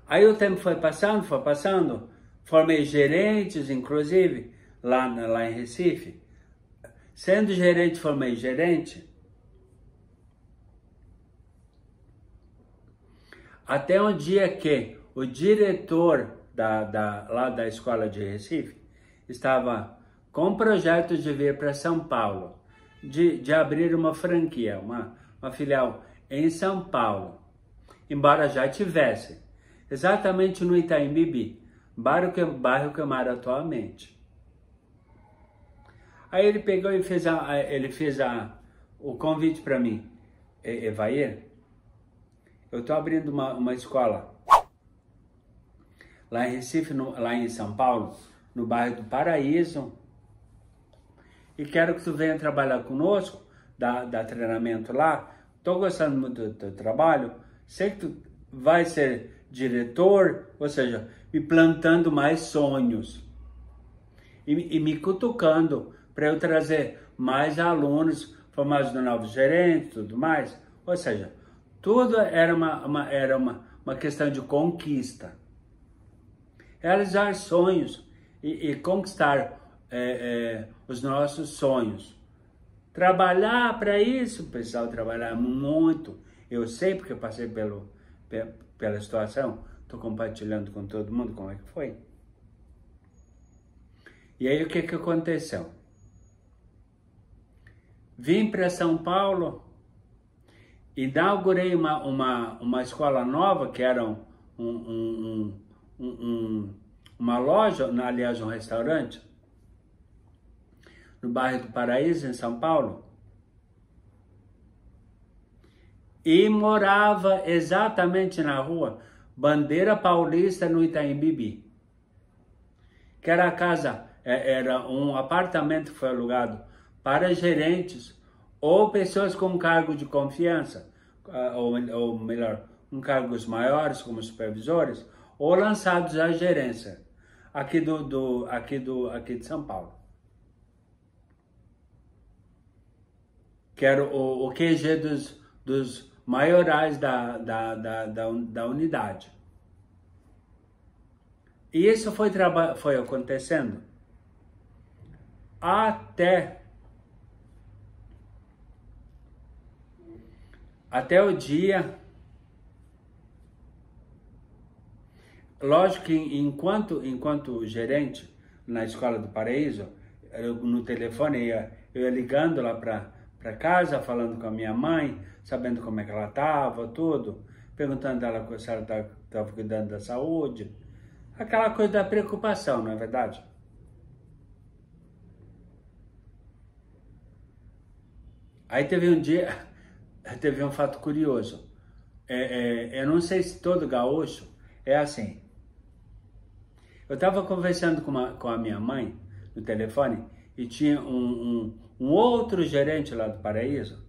Aí o tempo foi passando, formei gerentes, inclusive, lá em Recife. Sendo gerente, formei gerente. Até um dia que o diretor lá da escola de Recife estava com um projeto de vir para São Paulo, de abrir uma franquia, uma filial em São Paulo, embora já tivesse, exatamente no Itaim Bibi, bairro que eu moro atualmente. Aí ele pegou e fez o convite para mim, Evair, eu estou abrindo uma escola lá em Recife, lá em São Paulo, no bairro do Paraíso, e quero que tu venha trabalhar conosco, dar treinamento lá. Estou gostando muito do teu trabalho, sei que tu vai ser diretor, ou seja, me plantando mais sonhos e me cutucando para eu trazer mais alunos, formados no novo gerente e tudo mais, ou seja, tudo era uma questão de conquista. Realizar sonhos e conquistar os nossos sonhos. Trabalhar para isso, pessoal, trabalhar muito. Eu sei porque eu passei pela situação, estou compartilhando com todo mundo como é que foi. E aí o que que aconteceu? Vim para São Paulo, inaugurei uma escola nova, que era uma loja, aliás, um restaurante, no bairro do Paraíso, em São Paulo. E morava exatamente na rua Bandeira Paulista, no Itaim Bibi. Que era a casa, era um apartamento que foi alugado para gerentes ou pessoas com cargo de confiança, ou melhor, com cargos maiores como supervisores, ou lançados à gerência aqui de São Paulo. Que era o QG dos maiorais da unidade. E isso foi acontecendo até o dia. Lógico que enquanto gerente na Escola do Paraíso, no telefone eu ia ligando lá para casa, falando com a minha mãe, sabendo como é que ela estava, tudo, perguntando ela se ela estava cuidando da saúde, aquela coisa da preocupação, não é verdade? Aí teve um dia, teve um fato curioso. Eu não sei se todo gaúcho é assim. Eu estava conversando com a minha mãe no telefone e tinha um outro gerente lá do Paraíso.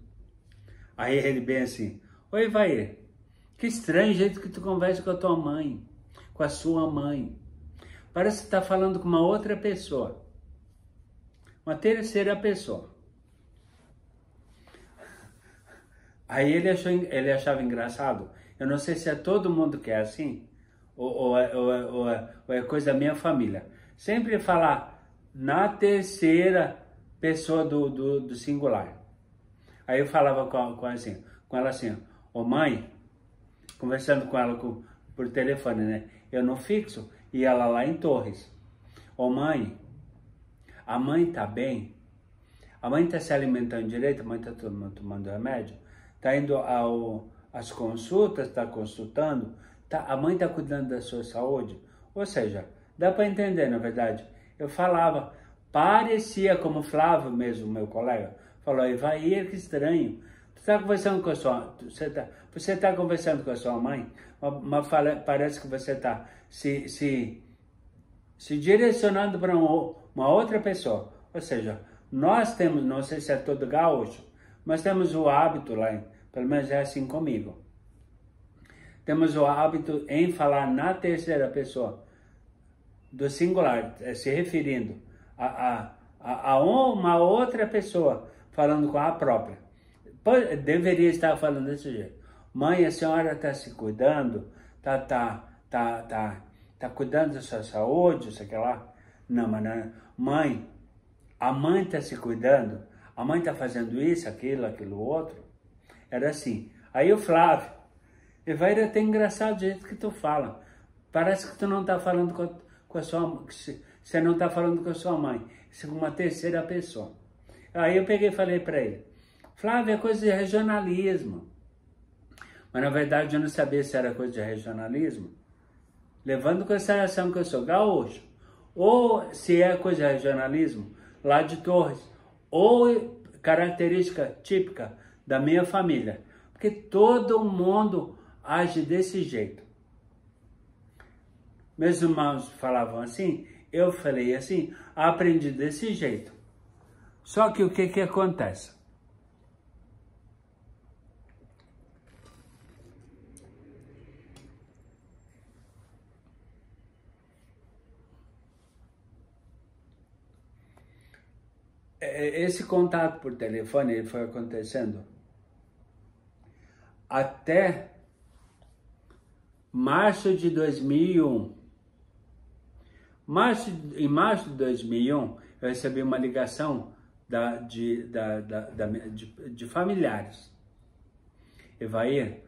Aí ele bem assim: oi, Vair, que estranho jeito que tu conversa com a tua mãe, com a sua mãe. Parece que tá falando com uma outra pessoa, uma terceira pessoa. Aí ele achava engraçado. Eu não sei se é todo mundo que é assim, ou é coisa da minha família. Sempre falar na terceira pessoa do singular. Aí eu falava com ela assim, ô mãe, conversando com ela por telefone, né? Eu no fixo e ela lá em Torres. Ô mãe, a mãe tá bem? A mãe tá se alimentando direito? A mãe tá tomando remédio? Tá indo às consultas? Tá consultando? A mãe tá cuidando da sua saúde? Ou seja, dá para entender, na verdade. Eu falava, parecia como Flávio mesmo, meu colega, falou: Evair, que estranho. Você tá conversando com a sua mãe, mas parece que você tá se direcionando para uma outra pessoa. Ou seja, nós temos, não sei se é todo gaúcho, mas temos o hábito lá, pelo menos é assim comigo. Temos o hábito em falar na terceira pessoa do singular, se referindo a uma outra pessoa, falando com a própria. Deveria estar falando desse jeito. Mãe, a senhora está se cuidando? Tá cuidando da sua saúde, sei lá? Não, mas não. Mãe, a mãe está se cuidando? A mãe está fazendo isso, aquilo outro? Era assim. Aí o Flávio, Evair, é até engraçado o jeito que tu fala. Parece que tu não está falando com a sua... Você não está falando com a sua mãe. Isso é com uma terceira pessoa. Aí eu peguei e falei para ele: Flávio, é coisa de regionalismo. Mas na verdade eu não sabia se era coisa de regionalismo, levando em consideração que eu sou gaúcho, ou se é coisa de regionalismo lá de Torres, ou característica típica da minha família. Porque todo mundo age desse jeito. Meus irmãos falavam assim, eu falei assim, aprendi desse jeito. Só que o que acontece? Esse contato por telefone ele foi acontecendo até março de 2001. Em março de 2001, eu recebi uma ligação de familiares. Evair,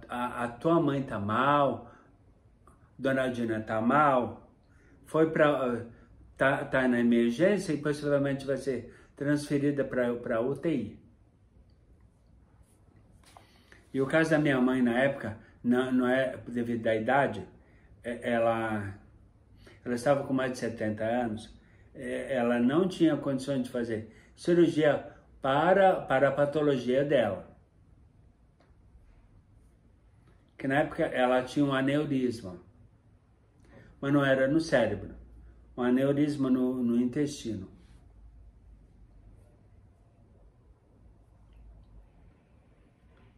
a tua mãe tá mal, Dona Dina tá mal, tá na emergência e possivelmente vai ser transferida para UTI. E o caso da minha mãe na época, não é devido à idade, ela estava com mais de 70 anos, ela não tinha condições de fazer cirurgia para a patologia dela. Que na época ela tinha um aneurisma, mas não era no cérebro, um aneurisma no intestino.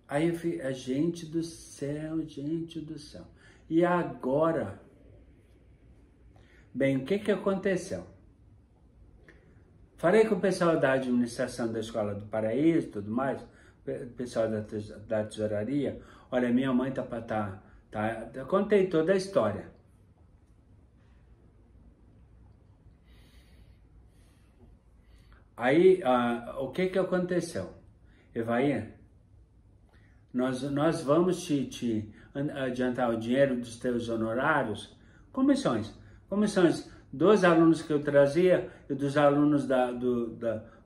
Aí eu falei, gente do céu, gente do céu. E agora? Bem, o que aconteceu? Falei com o pessoal da administração da Escola do Paraíso e tudo mais, o pessoal da tesouraria. Olha, minha mãe contei toda a história. Aí, o que aconteceu? Evaí, nós vamos te adiantar o dinheiro dos teus honorários, comissões dos alunos que eu trazia e dos alunos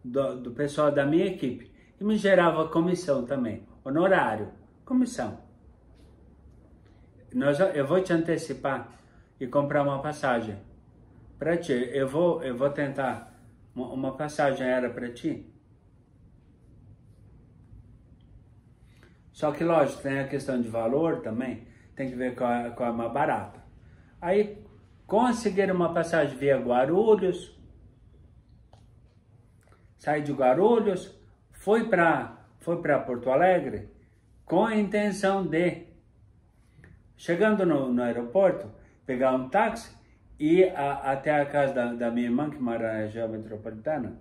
do pessoal da minha equipe. E me gerava comissão também, honorário, comissão. Eu vou te antecipar e comprar uma passagem para ti. Eu vou tentar uma passagem aérea para ti. Só que, lógico, tem a questão de valor também, tem que ver qual é mais barata. Aí, conseguiram uma passagem via Guarulhos, saí de Guarulhos, foi para Porto Alegre, com a intenção de, chegando no aeroporto, pegar um táxi e ir até a casa da minha irmã, que mora na região metropolitana.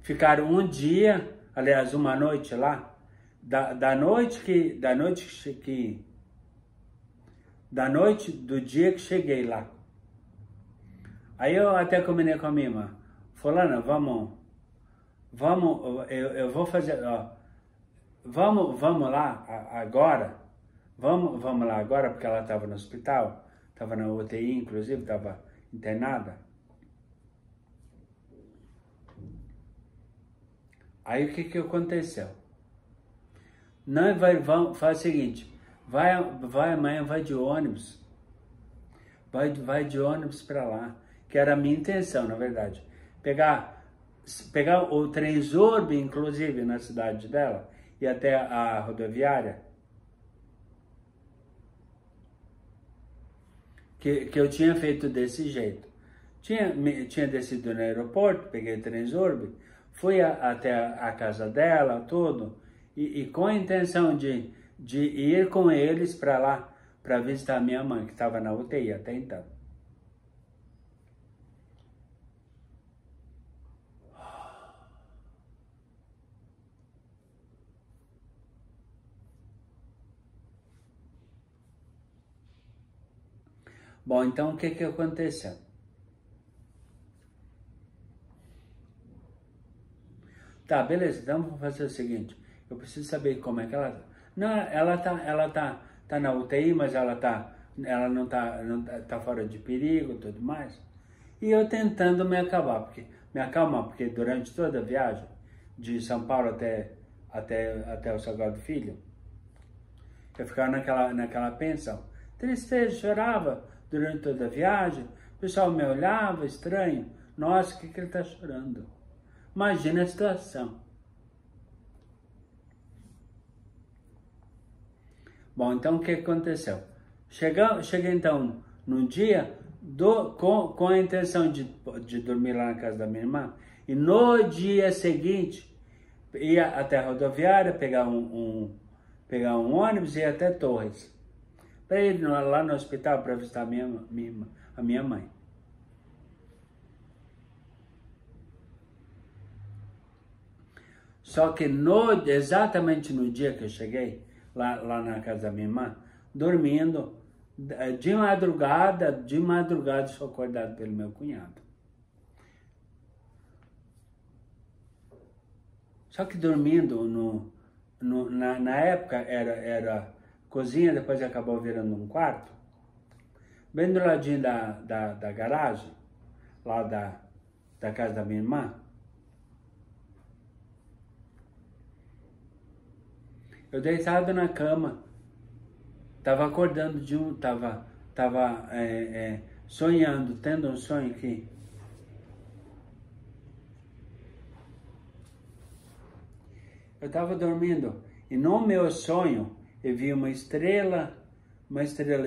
Ficar um dia, aliás, uma noite lá, da noite do dia que cheguei lá. Aí eu até combinei com a minha irmã, fulana, vamos, eu vou fazer, ó, vamos lá agora, vamos lá agora, porque ela estava no hospital, estava na UTI, inclusive, estava internada. Aí o que aconteceu? Não, faz o seguinte, vai amanhã, vai de ônibus. Vai de ônibus para lá. Que era a minha intenção, na verdade. Pegar o trem Zorb, inclusive, na cidade dela, e até a rodoviária. Que eu tinha feito desse jeito. Tinha descido no aeroporto, peguei o trem Zorb, fui até a casa dela, tudo, e com a intenção de ir com eles para lá, para visitar minha mãe, que estava na UTI até então. Bom, então o que aconteceu? Tá, beleza, então vamos fazer o seguinte, eu preciso saber como é que ela tá. Não, ela tá na UTI, mas ela não tá fora de perigo e tudo mais. E eu tentando me acalmar, porque durante toda a viagem, de São Paulo até o Salgado Filho, eu ficava naquela pensão. Tristeza, chorava durante toda a viagem, o pessoal me olhava, estranho. Nossa, o que ele tá chorando? Imagina a situação. Bom, então o que aconteceu? Cheguei então num dia com a intenção de dormir lá na casa da minha irmã, e no dia seguinte ia até a rodoviária, pegar um ônibus e ir até Torres, para ir lá no hospital para visitar a minha mãe. Só que exatamente no dia que eu cheguei, lá na casa da minha irmã, dormindo, de madrugada sou acordado pelo meu cunhado. Só que dormindo na época era cozinha, depois acabou virando um quarto. bem do ladinho da garagem, lá da casa da minha irmã. Eu deitado na cama, tava acordando tava sonhando, tendo um sonho que eu tava dormindo e no meu sonho eu vi uma estrela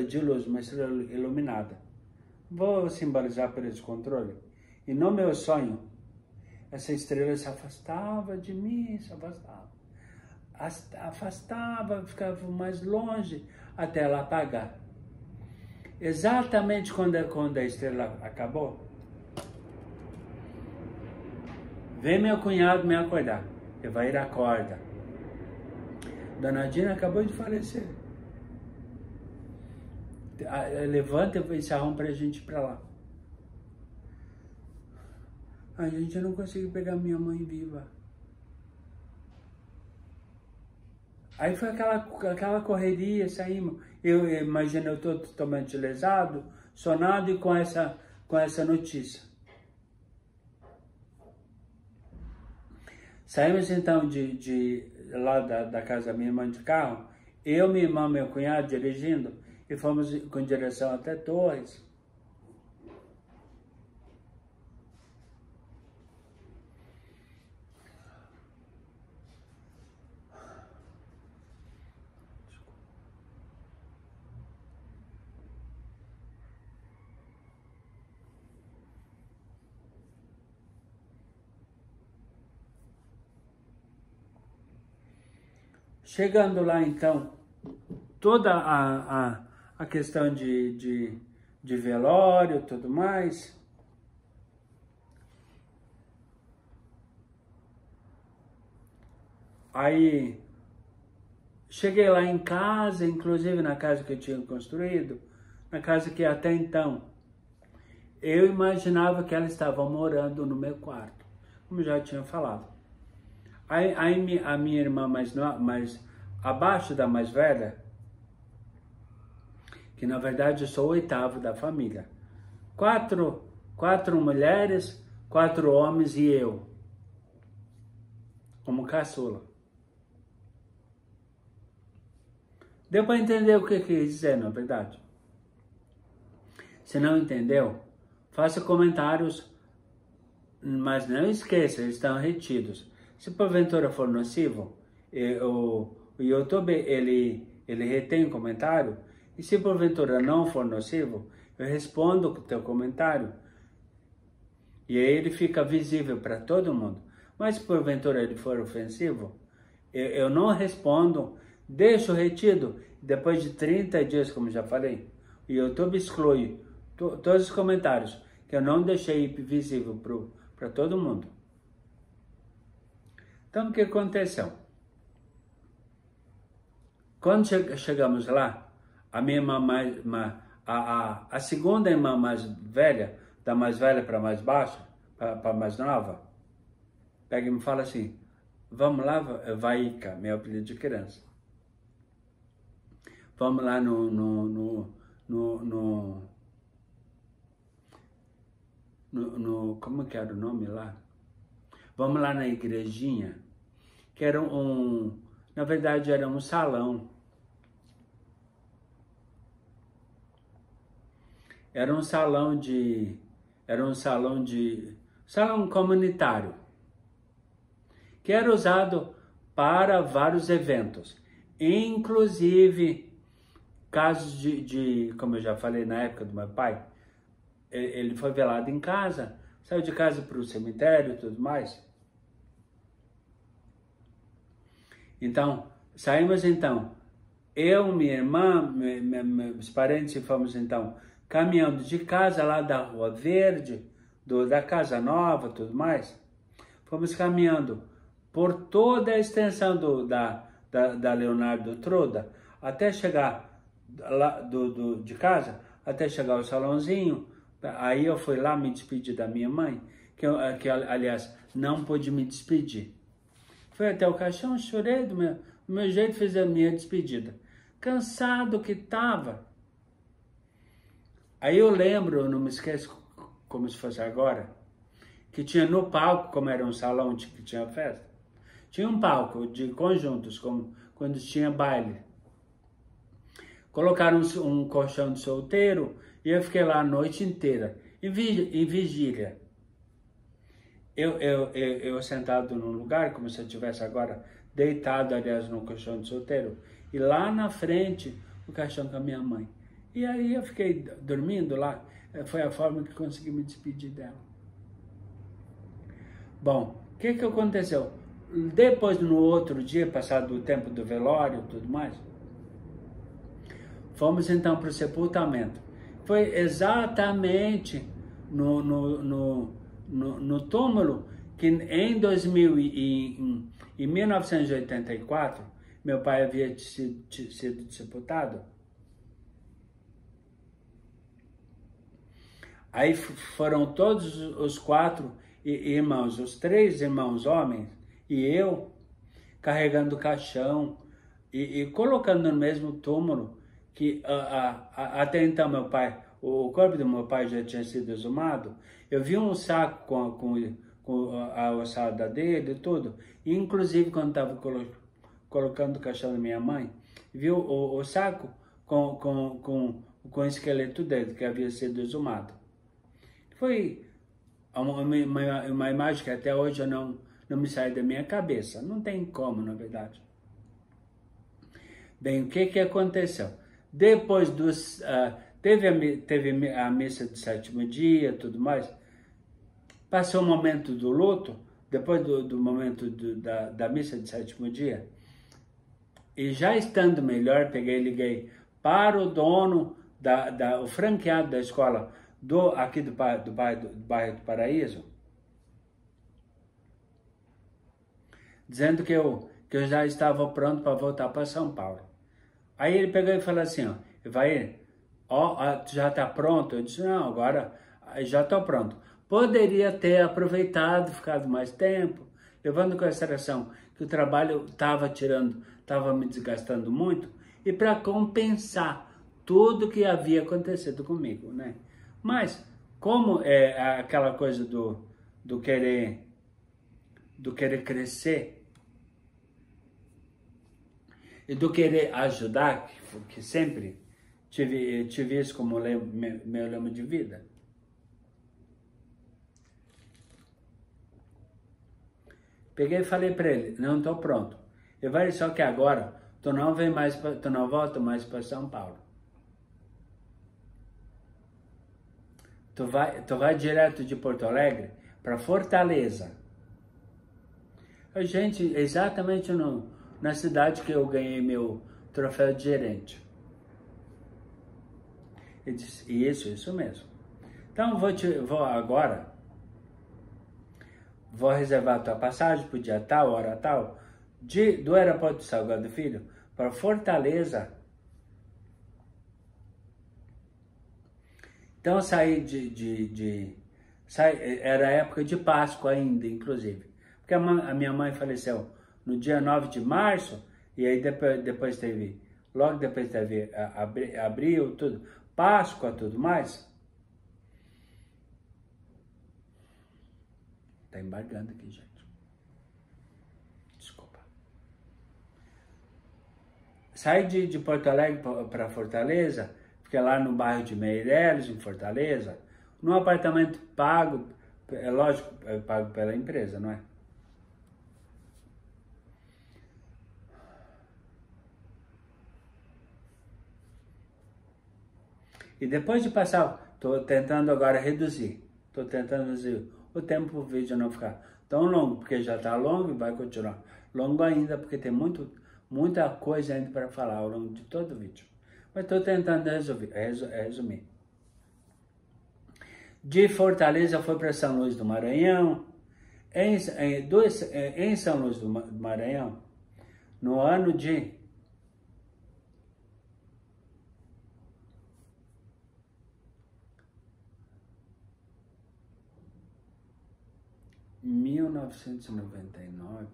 de luz, uma estrela iluminada. Vou simbolizar por esse controle. E no meu sonho, essa estrela se afastava de mim, se afastava, ficava mais longe, até ela apagar. Exatamente quando a estrela acabou, vem meu cunhado me acordar. Evair acorda. Dona Dina acabou de falecer. Levanta e se arruma pra gente ir pra lá. A gente não conseguiu pegar minha mãe viva. Aí foi aquela correria, saímos. Eu imagino, eu tô totalmente lesado, sonado e com essa notícia. Saímos então lá da casa da minha irmã de carro, eu, minha irmã, meu cunhado dirigindo, e fomos com direção até Torres. Chegando lá, então, toda a questão de velório e tudo mais, aí cheguei lá em casa, inclusive na casa que eu tinha construído, na casa que até então eu imaginava que ela estava morando no meu quarto, como já tinha falado. Aí a minha irmã mais abaixo da mais velha, que na verdade eu sou o oitavo da família. Quatro mulheres, 4 homens e eu, como caçula. Deu para entender o que quis dizer, não é verdade? Se não entendeu, faça comentários, mas não esqueça, eles estão retidos. Se porventura for nocivo, o YouTube ele retém o comentário, e se porventura não for nocivo, eu respondo o teu comentário. E aí ele fica visível para todo mundo. Mas se porventura ele for ofensivo, eu não respondo, deixo retido. Depois de 30 dias, como já falei, o YouTube exclui todos os comentários que eu não deixei visível para todo mundo. Então, o que aconteceu? Quando chegamos lá, a minha irmã a segunda irmã mais velha, da mais velha para mais baixa, para mais nova, pega e me fala assim, vamos lá, Vaíca, meu apelido de criança. Vamos lá como que era o nome lá? Vamos lá na igrejinha, que era na verdade era um salão. Era um salão comunitário, que era usado para vários eventos, inclusive casos como eu já falei na época do meu pai, ele foi velado em casa, saiu de casa para o cemitério e tudo mais. Então, saímos então, eu, minha irmã, meus parentes, e fomos então caminhando de casa lá da Rua Verde, da Casa Nova, tudo mais. Fomos caminhando por toda a extensão da Leonardo Troda, até chegar lá de casa, até chegar ao salãozinho. Aí eu fui lá me despedir da minha mãe, que aliás, não pude me despedir. Fui até o caixão, chorei do meu jeito, fiz a minha despedida. Cansado que estava. Aí eu lembro, não me esqueço como se fosse agora, que tinha no palco, como era um salão que tinha festa, tinha um palco de conjuntos, como quando tinha baile. Colocaram um colchão de solteiro e eu fiquei lá a noite inteira, em vigília. Eu sentado num lugar, como se eu estivesse agora deitado, aliás, no colchão de solteiro, e lá na frente, o caixão com a minha mãe. E aí eu fiquei dormindo lá, foi a forma que consegui me despedir dela. Bom, o que aconteceu? Depois, no outro dia, passado o tempo do velório e tudo mais, fomos então para o sepultamento. Foi exatamente no túmulo que em 1984, meu pai havia sido sepultado. Aí foram todos os 4 irmãos, os 3 irmãos homens e eu, carregando o caixão e colocando no mesmo túmulo que até então meu pai, o corpo do meu pai já tinha sido exumado. Eu vi um saco com a ossada dele e tudo, e inclusive quando estava colocando o caixão da minha mãe, viu o saco com o esqueleto dele, que havia sido exumado. Foi uma imagem que até hoje eu não me sai da minha cabeça. Não tem como, na verdade. Bem, o que aconteceu? Depois dos... teve a missa do 7º dia, tudo mais. Passou o momento do luto, depois do momento da missa do 7º dia. E já estando melhor, liguei para o dono, o franqueado da escola, aqui do bairro do Paraíso, dizendo que eu já estava pronto para voltar para São Paulo. Aí ele pegou e falou assim, tu já está pronto? Eu disse, não, agora já estou pronto. Poderia ter aproveitado, ficado mais tempo, levando em consideração que o trabalho estava me desgastando muito, e para compensar tudo que havia acontecido comigo, né? Mas, como é aquela coisa do querer crescer e do querer ajudar, que sempre tive isso como meu lema de vida. Peguei e falei para ele, não estou pronto. Eu falei, só que agora tu não volta mais para São Paulo. Tu vai direto de Porto Alegre para Fortaleza. Gente, exatamente na cidade que eu ganhei meu troféu de gerente. Ele disse, isso mesmo. Então vou reservar a tua passagem para o dia tal, hora tal, do aeroporto de Salgado Filho para Fortaleza. Então eu saí era época de Páscoa ainda, inclusive. Porque a minha mãe faleceu no dia 9 de março, e aí logo depois teve abril, tudo, Páscoa, tudo mais. Tá embargando aqui, gente. Desculpa. Saí de Porto Alegre para Fortaleza, fiquei lá no bairro de Meireles, em Fortaleza, num apartamento pago, é lógico, pago pela empresa, não é? E depois de passar, estou tentando agora reduzir. Estou tentando reduzir o tempo para o vídeo não ficar tão longo, porque já está longo e vai continuar longo ainda, porque tem muita coisa ainda para falar ao longo de todo o vídeo. Mas estou tentando resumir. De Fortaleza foi para São Luís do Maranhão. Em São Luís do Maranhão, no ano de 1999,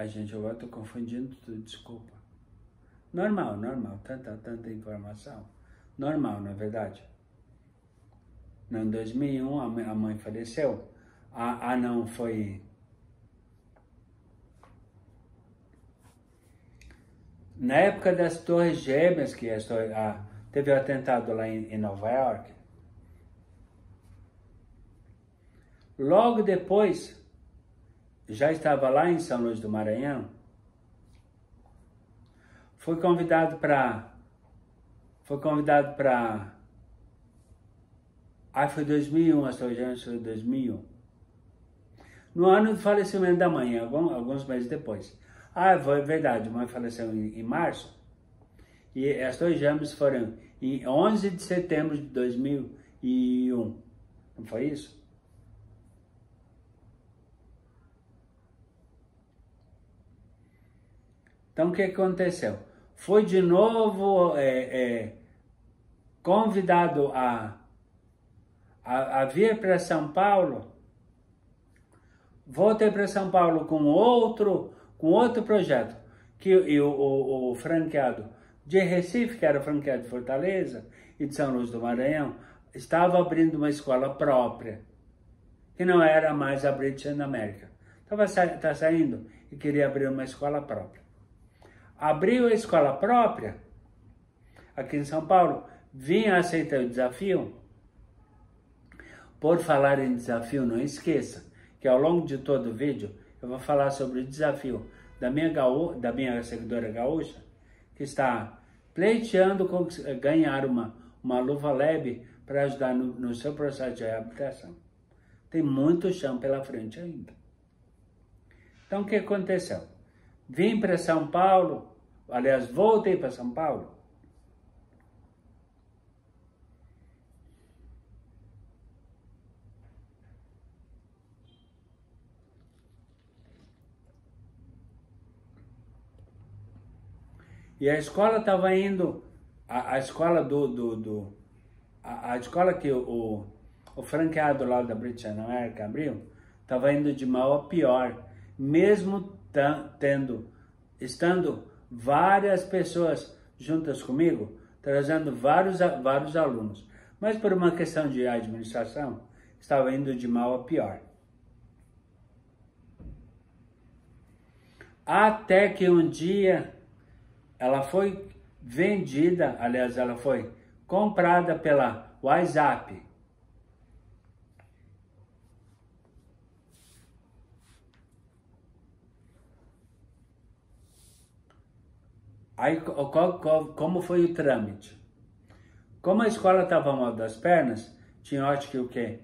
gente, agora estou confundindo tudo, desculpa. Normal, normal, tanta informação. Normal, na verdade. Em 2001 a mãe faleceu. Não, foi... Na época das Torres Gêmeas, que teve o atentado lá em Nova York, logo depois, já estava lá em São Luís do Maranhão, foi convidado para... foi 2001, as Torres Gêmeas foi 2001. No ano do falecimento da mãe, alguns meses depois. Foi verdade, a mãe faleceu em março. E as Torres Gêmeas foram em 11 de setembro de 2001. Não foi isso? Então, o que aconteceu? Foi de novo convidado a vir para São Paulo. Voltei para São Paulo com outro projeto, que o franqueado de Recife, que era franqueado de Fortaleza e de São Luís do Maranhão, estava abrindo uma escola própria, que não era mais a British American. Tá saindo e queria abrir uma escola própria. Abriu a escola própria aqui em São Paulo, vinha aceitar o desafio. Por falar em desafio, não esqueça que ao longo de todo o vídeo eu vou falar sobre o desafio da minha seguidora gaúcha, que está pleiteando ganhar uma luva leve para ajudar no seu processo de reabilitação. Tem muito chão pela frente ainda. Então, o que aconteceu? Vim para São Paulo, aliás, voltei para São Paulo. E a escola estava indo, a escola a escola que o franqueado lá da British American abriu, estava indo de mal a pior, mesmo estando várias pessoas juntas comigo, trazendo vários alunos. Mas por uma questão de administração, estava indo de mal a pior. Até que um dia ela foi vendida, aliás, ela foi comprada pela WhatsApp. Aí, como foi o trâmite? Como a escola estava mal das pernas, tinha acho que o quê?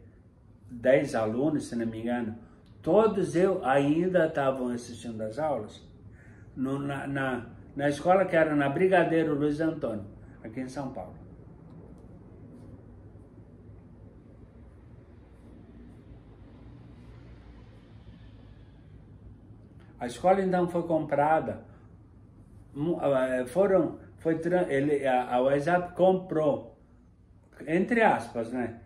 10 alunos, se não me engano. Todos ainda estavam assistindo às aulas na escola que era na Brigadeiro Luiz Antônio, aqui em São Paulo. A escola então foi comprada, a WhatsApp comprou, entre aspas, né,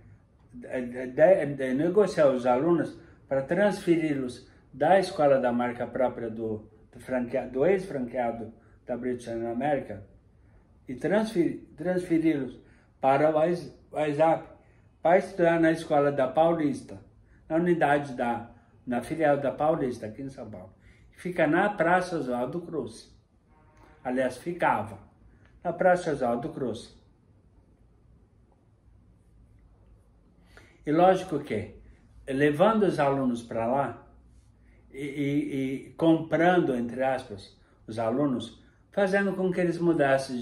de negociar os alunos para transferi-los da escola da marca própria do ex-franqueado da British American e transferi-los para o WhatsApp para estudar na escola da Paulista, na unidade na filial da Paulista, aqui em São Paulo. Fica na Praça Oswaldo Cruz. Aliás, ficava na Praça Oswaldo Cruz. E lógico que, levando os alunos para lá e comprando, entre aspas, os alunos, fazendo com que eles mudassem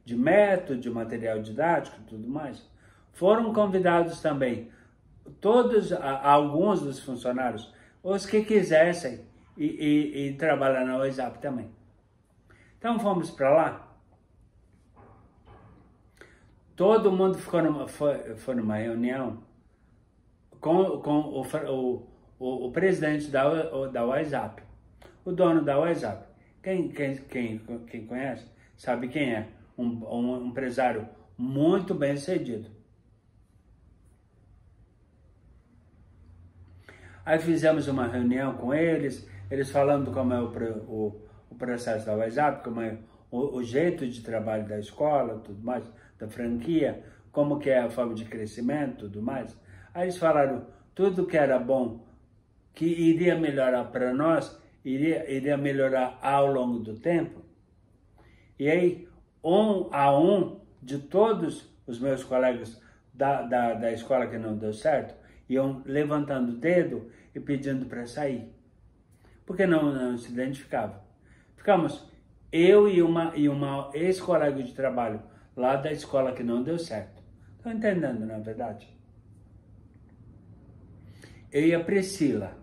de método, de material didático e tudo mais, foram convidados também alguns dos funcionários, os que quisessem, e trabalhar na WhatsApp também. Então fomos para lá. Todo mundo foi numa reunião com o presidente da WhatsApp, o dono da WhatsApp. Quem conhece sabe quem é. Um empresário muito bem sucedido. Aí fizemos uma reunião com eles falando como é o processo da WhatsApp, como é o jeito de trabalho da escola, tudo mais, da franquia, como que é a forma de crescimento, tudo mais. Aí eles falaram tudo que era bom, que iria melhorar para nós, iria melhorar ao longo do tempo. E aí, um a um de todos os meus colegas da escola que não deu certo, iam levantando o dedo e pedindo para sair. Porque não se identificavam. Ficamos eu e uma ex-colega de trabalho lá da escola que não deu certo. Estão entendendo, na verdade? Eu e a Priscila.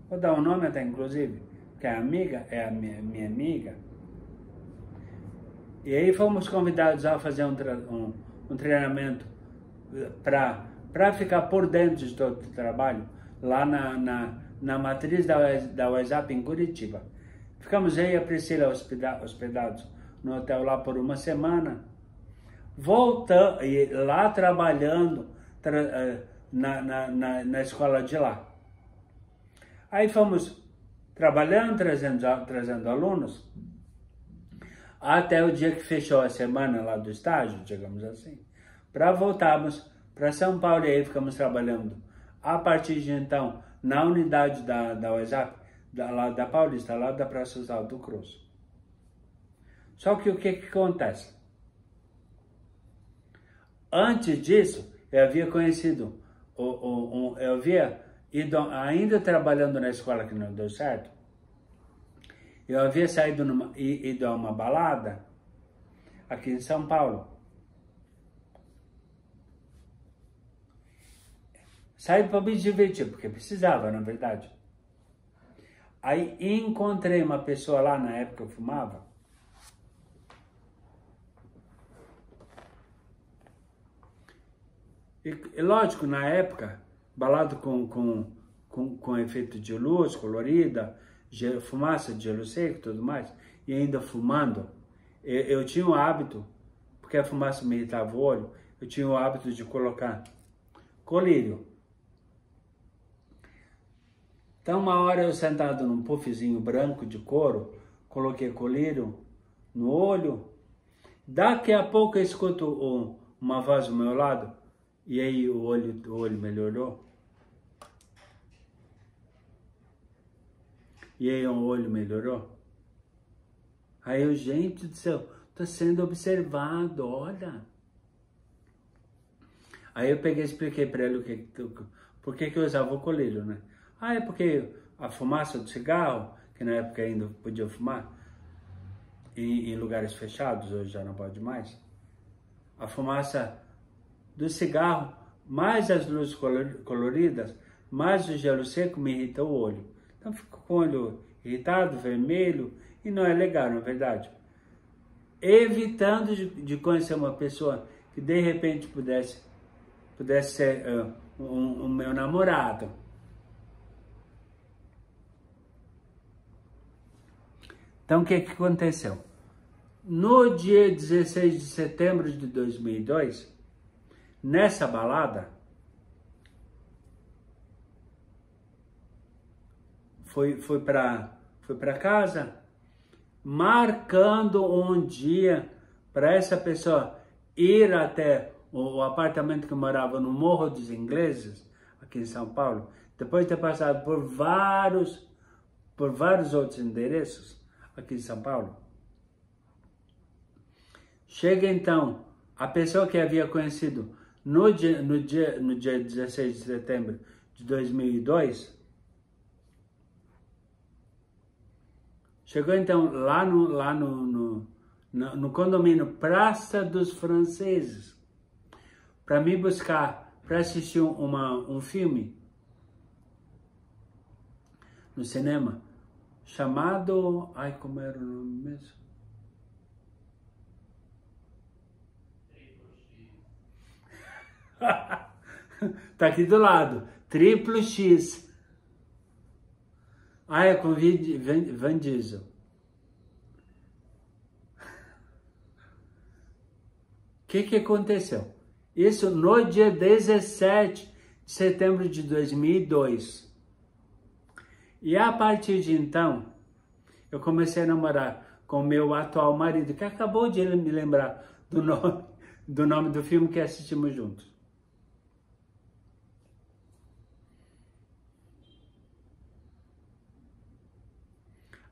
Vou dar um nome até, inclusive, que é a minha amiga. E aí fomos convidados a fazer um treinamento para ficar por dentro de todo o trabalho, lá na matriz da WhatsApp em Curitiba. Ficamos eu e a Priscila hospedados no hotel lá por uma semana, voltando, e lá trabalhando na escola de lá. Aí fomos trabalhando, trazendo alunos, até o dia que fechou a semana lá do estágio, digamos assim, para voltarmos para São Paulo. E aí ficamos trabalhando a partir de então na unidade da WhatsApp, lá da Paulista, lá da Praça Oswaldo Cruz. Só que o que acontece? Antes disso, eu havia conhecido, eu havia ido, ainda trabalhando na escola que não deu certo, eu havia ido a uma balada aqui em São Paulo. Saí para me divertir, porque precisava, na verdade. Aí encontrei uma pessoa lá, na época eu fumava. E lógico, na época, balado com efeito de luz colorida, fumaça de gelo seco e tudo mais, e ainda fumando, eu tinha o hábito, porque a fumaça me irritava o olho, eu tinha o hábito de colocar colírio. Então, uma hora eu sentado num puffzinho branco de couro, coloquei colírio no olho, daqui a pouco eu escuto uma voz do meu lado, e aí o olho melhorou. E aí o olho melhorou. Aí eu, gente do céu, tô sendo observado, olha. Aí eu peguei e expliquei para ele por que eu usava o colírio, né? Ah, é porque a fumaça do cigarro, que na época ainda podia fumar, em lugares fechados, hoje já não pode mais, a fumaça do cigarro, mais as luzes coloridas, mais o gelo seco me irrita o olho. Então fico com o olho irritado, vermelho, e não é legal, na verdade. Evitando de conhecer uma pessoa que de repente pudesse ser um meu namorado. Então o que aconteceu? No dia 16 de setembro de 2002, nessa balada, fui para casa, marcando um dia para essa pessoa ir até o apartamento que eu morava no Morro dos Ingleses, aqui em São Paulo, depois de ter passado por vários outros endereços aqui em São Paulo. Chega então a pessoa que havia conhecido no dia 16 de setembro de 2002, chegou então lá no condomínio Praça dos Franceses para me buscar, para assistir um filme no cinema chamado, ai, como era o nome mesmo? Tá aqui do lado, Triplo X. Ah, é com Vin Diesel. O que aconteceu? Isso no dia 17 de setembro de 2002. E a partir de então, eu comecei a namorar com meu atual marido, que acabou de me lembrar do nome do filme que assistimos juntos.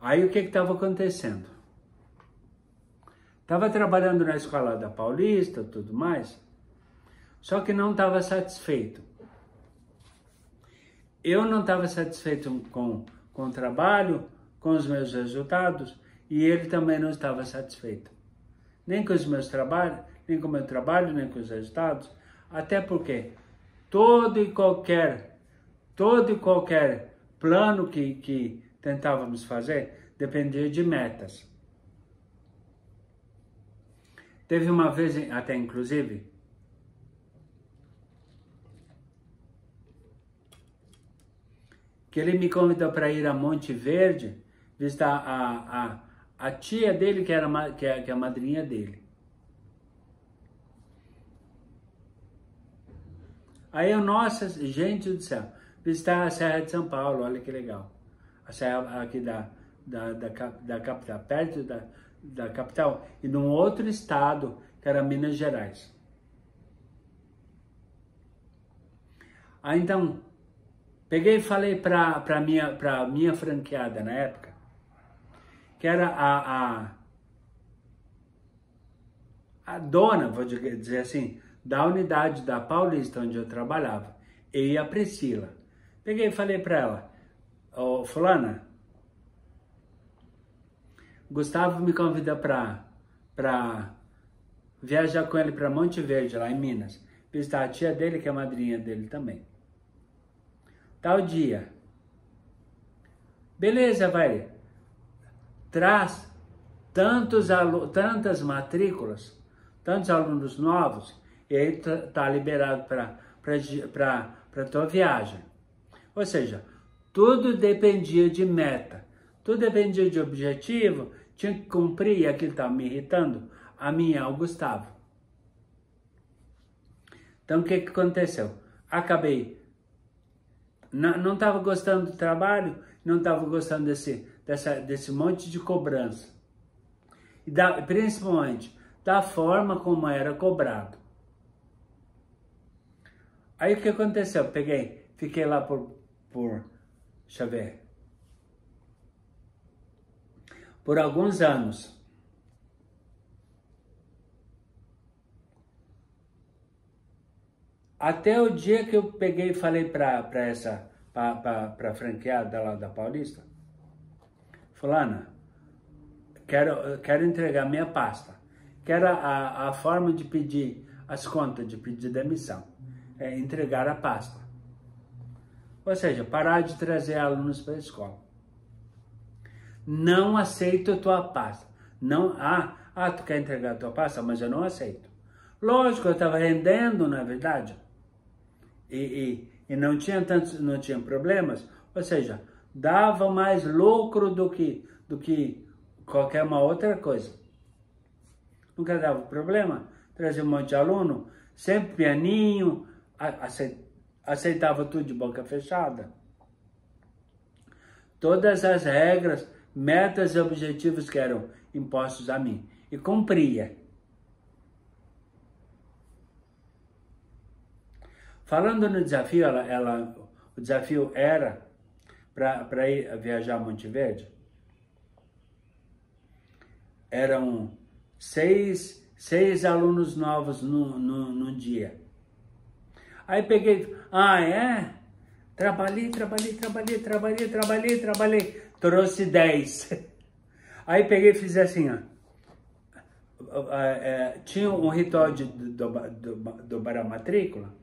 Aí o que estava acontecendo? Estava trabalhando na escola da Paulista, tudo mais, só que não estava satisfeito. Eu não estava satisfeito com o trabalho, com os meus resultados, e ele também não estava satisfeito. Nem com os meus trabalhos, nem com o meu trabalho, nem com os resultados. Até porque todo e qualquer plano que tentávamos fazer dependia de metas. Teve uma vez, até inclusive, que ele me convidou para ir a Monte Verde visitar a tia dele, que é a madrinha dele. Aí eu, nossa, gente do céu, visitar a Serra de São Paulo, olha que legal. A serra aqui da capital, perto da capital, e num outro estado, que era Minas Gerais. Aí então, peguei e falei para minha franqueada na época, que era a dona, vou dizer assim, da unidade da Paulista, onde eu trabalhava, e a Priscila. Peguei e falei para ela, ô fulana, Gustavo me convida para viajar com ele para Monte Verde, lá em Minas, visitar a tia dele, que é a madrinha dele também. Tal dia. Beleza, vai. Traz tantas matrículas, tantos alunos novos, e aí tá liberado para tua viagem. Ou seja, tudo dependia de meta, tudo dependia de objetivo, tinha que cumprir, e aquilo estava me irritando, a mim e ao Gustavo. Então o que aconteceu? Acabei, não estava gostando do trabalho, não estava gostando desse monte de cobrança. E principalmente da forma como era cobrado. Aí o que aconteceu? Fiquei lá deixa eu ver, por alguns anos. Até o dia que eu peguei e falei para a franqueada lá da Paulista, fulana, quero entregar minha pasta, que era a forma de pedir as contas, de pedir demissão, entregar a pasta. Ou seja, parar de trazer alunos para a escola. Não aceito a tua pasta. Não, tu quer entregar a tua pasta, mas eu não aceito. Lógico, eu estava rendendo, na verdade. E não tinha problemas. Ou seja, dava mais lucro do que qualquer uma outra coisa. Nunca dava problema. Trazia um monte de aluno, sempre pianinho, aceitava tudo de boca fechada. Todas as regras, metas e objetivos que eram impostos a mim. E cumpria. Falando no desafio, o desafio era para ir viajar a Monte Verde. Eram seis alunos novos num dia. Aí peguei, trabalhei, trouxe 10. Aí peguei e fiz assim, tinha um ritual de dobrar a matrícula,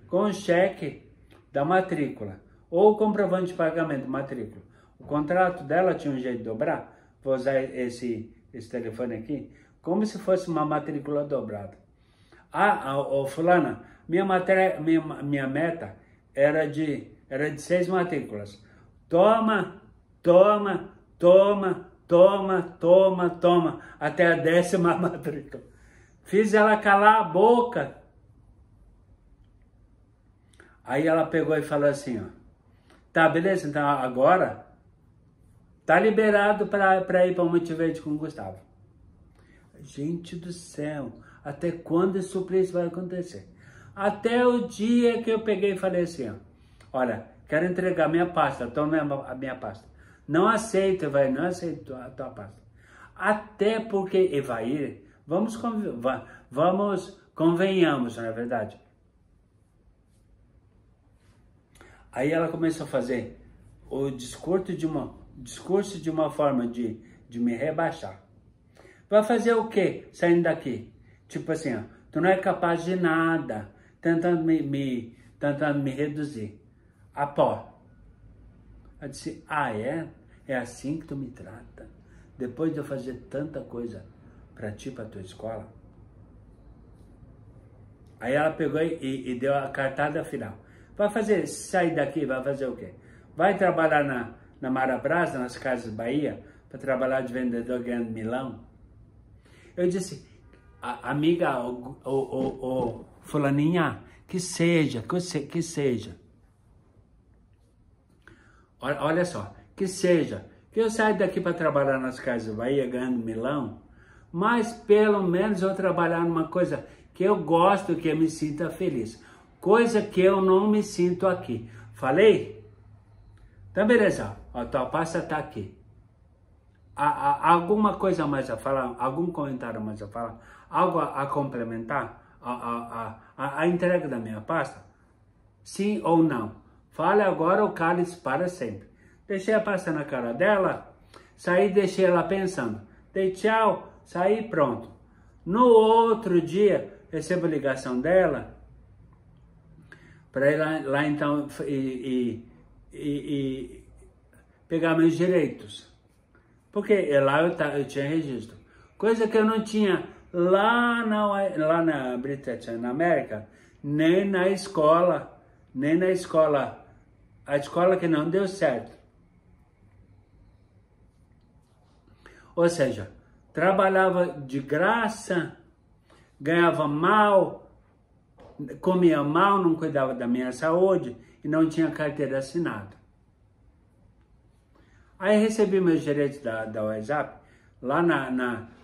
com o cheque da matrícula, ou comprovante de pagamento matrícula. O contrato dela tinha um jeito de dobrar, vou usar esse telefone aqui, como se fosse uma matrícula dobrada. Fulana, minha meta era de 6 matrículas. Toma, até a 10ª matrícula. Fiz ela calar a boca. Aí ela pegou e falou assim, tá, beleza, então agora Tá liberado para ir para o Monte Verde com o Gustavo. Gente do céu, até quando esse suplício vai acontecer? Até o dia que eu peguei e falei assim, ó, olha, quero entregar minha pasta, toma a minha pasta. Não aceito, Evair, não aceito a tua pasta. Até porque, Evair, vamos convenhamos, não é verdade? Aí ela começou a fazer o discurso de uma forma de me rebaixar. Vai fazer o quê saindo daqui? Tipo assim, ó, tu não é capaz de nada, tentando me reduzir a pó. Eu disse, ah, é? É assim que tu me trata? Depois de eu fazer tanta coisa pra ti, pra tua escola? Aí ela pegou e deu a cartada final. Vai sair daqui, vai fazer o quê? Vai trabalhar na Marabras, nas Casas Bahia, para trabalhar de vendedor ganhando milão? Eu disse, amiga, fulaninha, que seja. Olha só, que seja. Que eu saia daqui para trabalhar nas Casas Bahia ganhando milão, mas pelo menos eu trabalhar numa coisa que eu gosto, que eu me sinta feliz. Coisa que eu não me sinto aqui. Falei? Então beleza, a tua pasta tá aqui. Alguma coisa mais a falar? Algum comentário mais a falar? Algo a complementar? A entrega da minha pasta? Sim ou não? Fale agora ou cale-se para sempre. Deixei a pasta na cara dela, saí, deixei ela pensando. Dei tchau, saí, pronto. No outro dia, recebo a ligação dela para ir lá então e pegar meus direitos. Porque lá eu tinha registro. Coisa que eu não tinha lá na Britânia, na América, nem na escola. A escola que não deu certo. Ou seja, trabalhava de graça, ganhava mal, comia mal, não cuidava da minha saúde e não tinha carteira assinada. Aí recebi meus direitos da WhatsApp, lá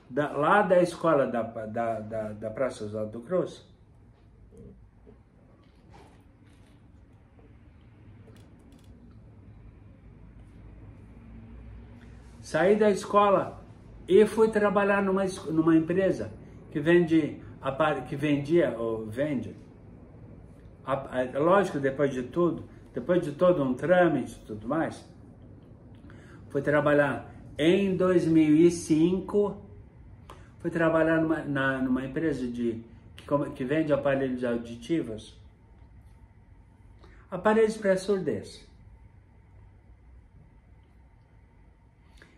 lá da escola da Praça Oswaldo do Cruz. Saí da escola e fui trabalhar numa empresa que vendia ou vende. Lógico, depois de todo um trâmite e tudo mais, fui trabalhar em 2005, fui trabalhar numa empresa que vende aparelhos auditivos, aparelhos para surdez.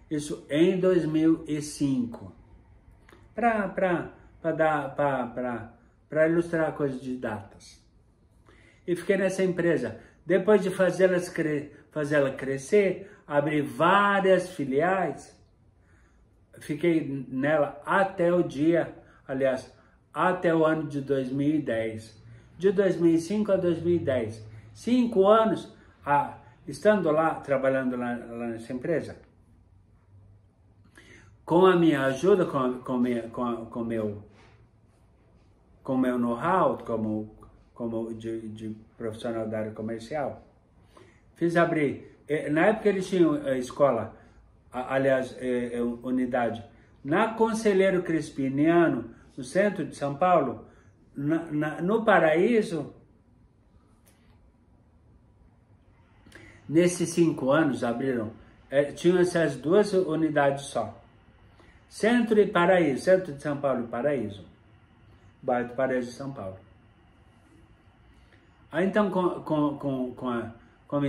Isso em 2005. Para ilustrar coisas de datas. E fiquei nessa empresa. Depois de fazê-la crescer, abri várias filiais. Fiquei nela até até o ano de 2010. De 2005 a 2010. 5 anos estando lá, trabalhando lá nessa empresa. Com a minha ajuda, com meu know-how, como de profissional da área comercial, fiz abrir. Na época eles tinham escola, unidade, na Conselheiro Crispiniano, no centro de São Paulo, no Paraíso. Nesses 5 anos abriram, tinham essas 2 unidades só. Centro e Paraíso, centro de São Paulo e Paraíso, bairro do Paraíso de São Paulo. Aí então, com o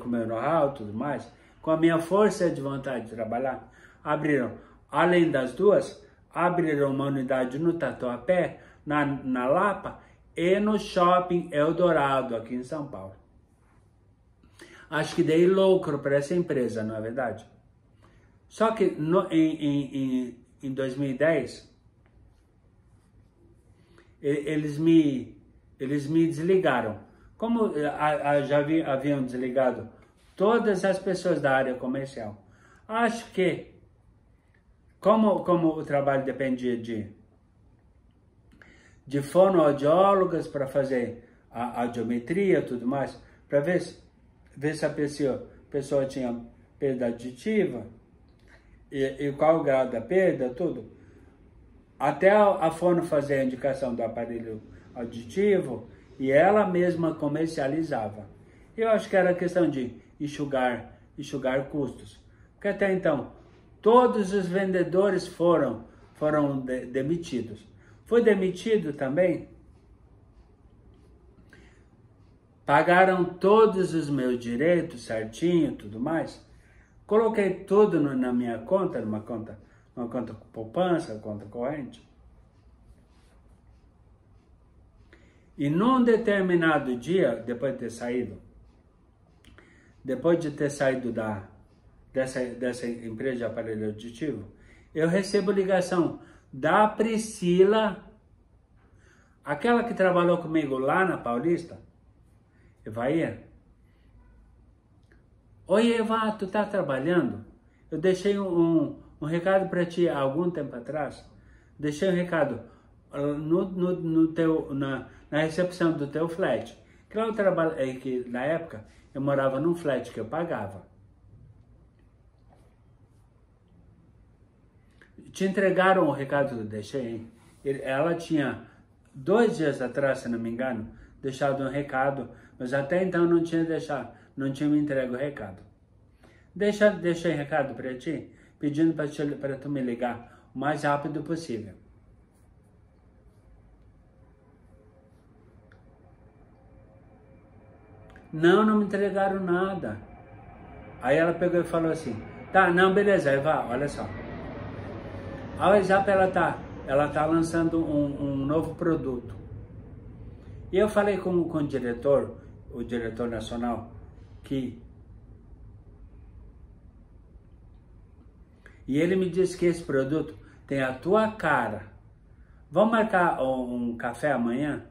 meu know-how e tudo mais, com a minha força de vontade de trabalhar, abriram, além das 2, abriram uma unidade no Tatuapé, na Lapa, e no Shopping Eldorado, aqui em São Paulo. Acho que dei lucro para essa empresa, não é verdade? Só que em 2010, eles me desligaram. Como haviam desligado todas as pessoas da área comercial, Acho que, como o trabalho dependia de fonoaudiólogas para fazer a audiometria e tudo mais, para ver se a pessoa tinha perda auditiva e qual o grau da perda, tudo. Até a fono fazer a indicação do aparelho auditivo e ela mesma comercializava. Eu acho que era questão de enxugar custos. Porque até então, todos os vendedores foram demitidos. Foi demitido também. Pagaram todos os meus direitos certinho, tudo mais. Coloquei tudo na minha conta, uma conta poupança, conta corrente. E num determinado dia, depois de ter saído dessa empresa de aparelho auditivo, eu recebo ligação da Priscila, aquela que trabalhou comigo lá na Paulista, Evair. Oi, Eva, tu tá trabalhando? Eu deixei um recado para ti há algum tempo atrás. Deixei um recado na recepção do teu flat. Que lá eu trabalhei, que na época eu morava num flat que eu pagava. Te entregaram o recado que eu deixei, hein? Ela tinha 2 dias atrás, se não me engano, deixado um recado, mas até então não tinha me entregue o recado. Deixei recado para ti, pedindo para tu me ligar o mais rápido possível. Não me entregaram nada. Aí ela pegou e falou assim, tá, não, beleza, Eva, olha só. A WhatsApp, ela tá lançando um novo produto. E eu falei com o diretor nacional, e ele me disse que esse produto tem a tua cara. Vamos marcar um café amanhã?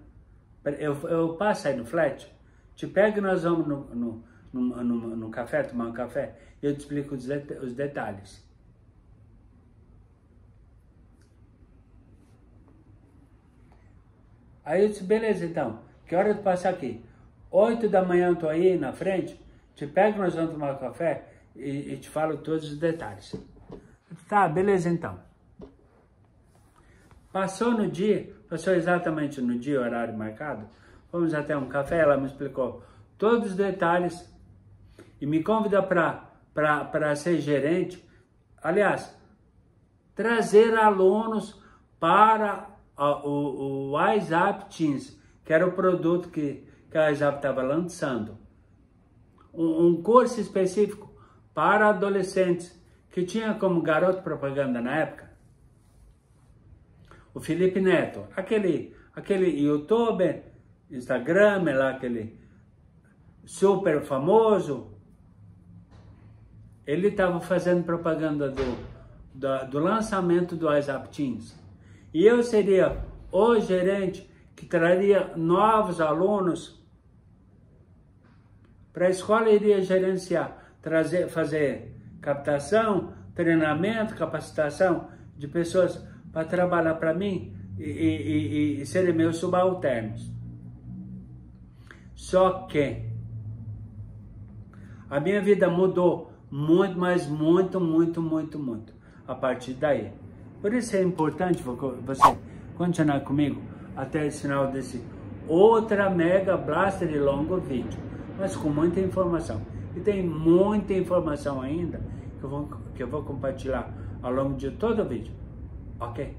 Eu passo aí no flat, te pego e nós vamos no café, tomar um café, e eu te explico os detalhes. Aí eu disse, beleza então, que hora tu passar aqui? 8 da manhã eu tô aí na frente, te pego, nós vamos tomar um café e te falo todos os detalhes. Tá, beleza então. Passou exatamente no dia, horário marcado, fomos até um café, ela me explicou todos os detalhes e me convidou para ser gerente, aliás, trazer alunos para o WhatsApp Teens, que era o produto que a WhatsApp estava lançando. Um curso específico para adolescentes, que tinha como garoto propaganda na época o Felipe Neto, aquele youtuber, Instagram, lá, aquele super famoso. Ele estava fazendo propaganda do lançamento do WhatsApp Teens. E eu seria o gerente que traria novos alunos para a escola, iria gerenciar, fazer captação, treinamento, capacitação de pessoas para trabalhar para mim e serem meus subalternos. Só que a minha vida mudou muito, mas muito a partir daí. Por isso é importante você continuar comigo até o final desse outra mega blaster e longo vídeo, mas com muita informação. E tem muita informação ainda que eu vou compartilhar ao longo de todo o vídeo, ok?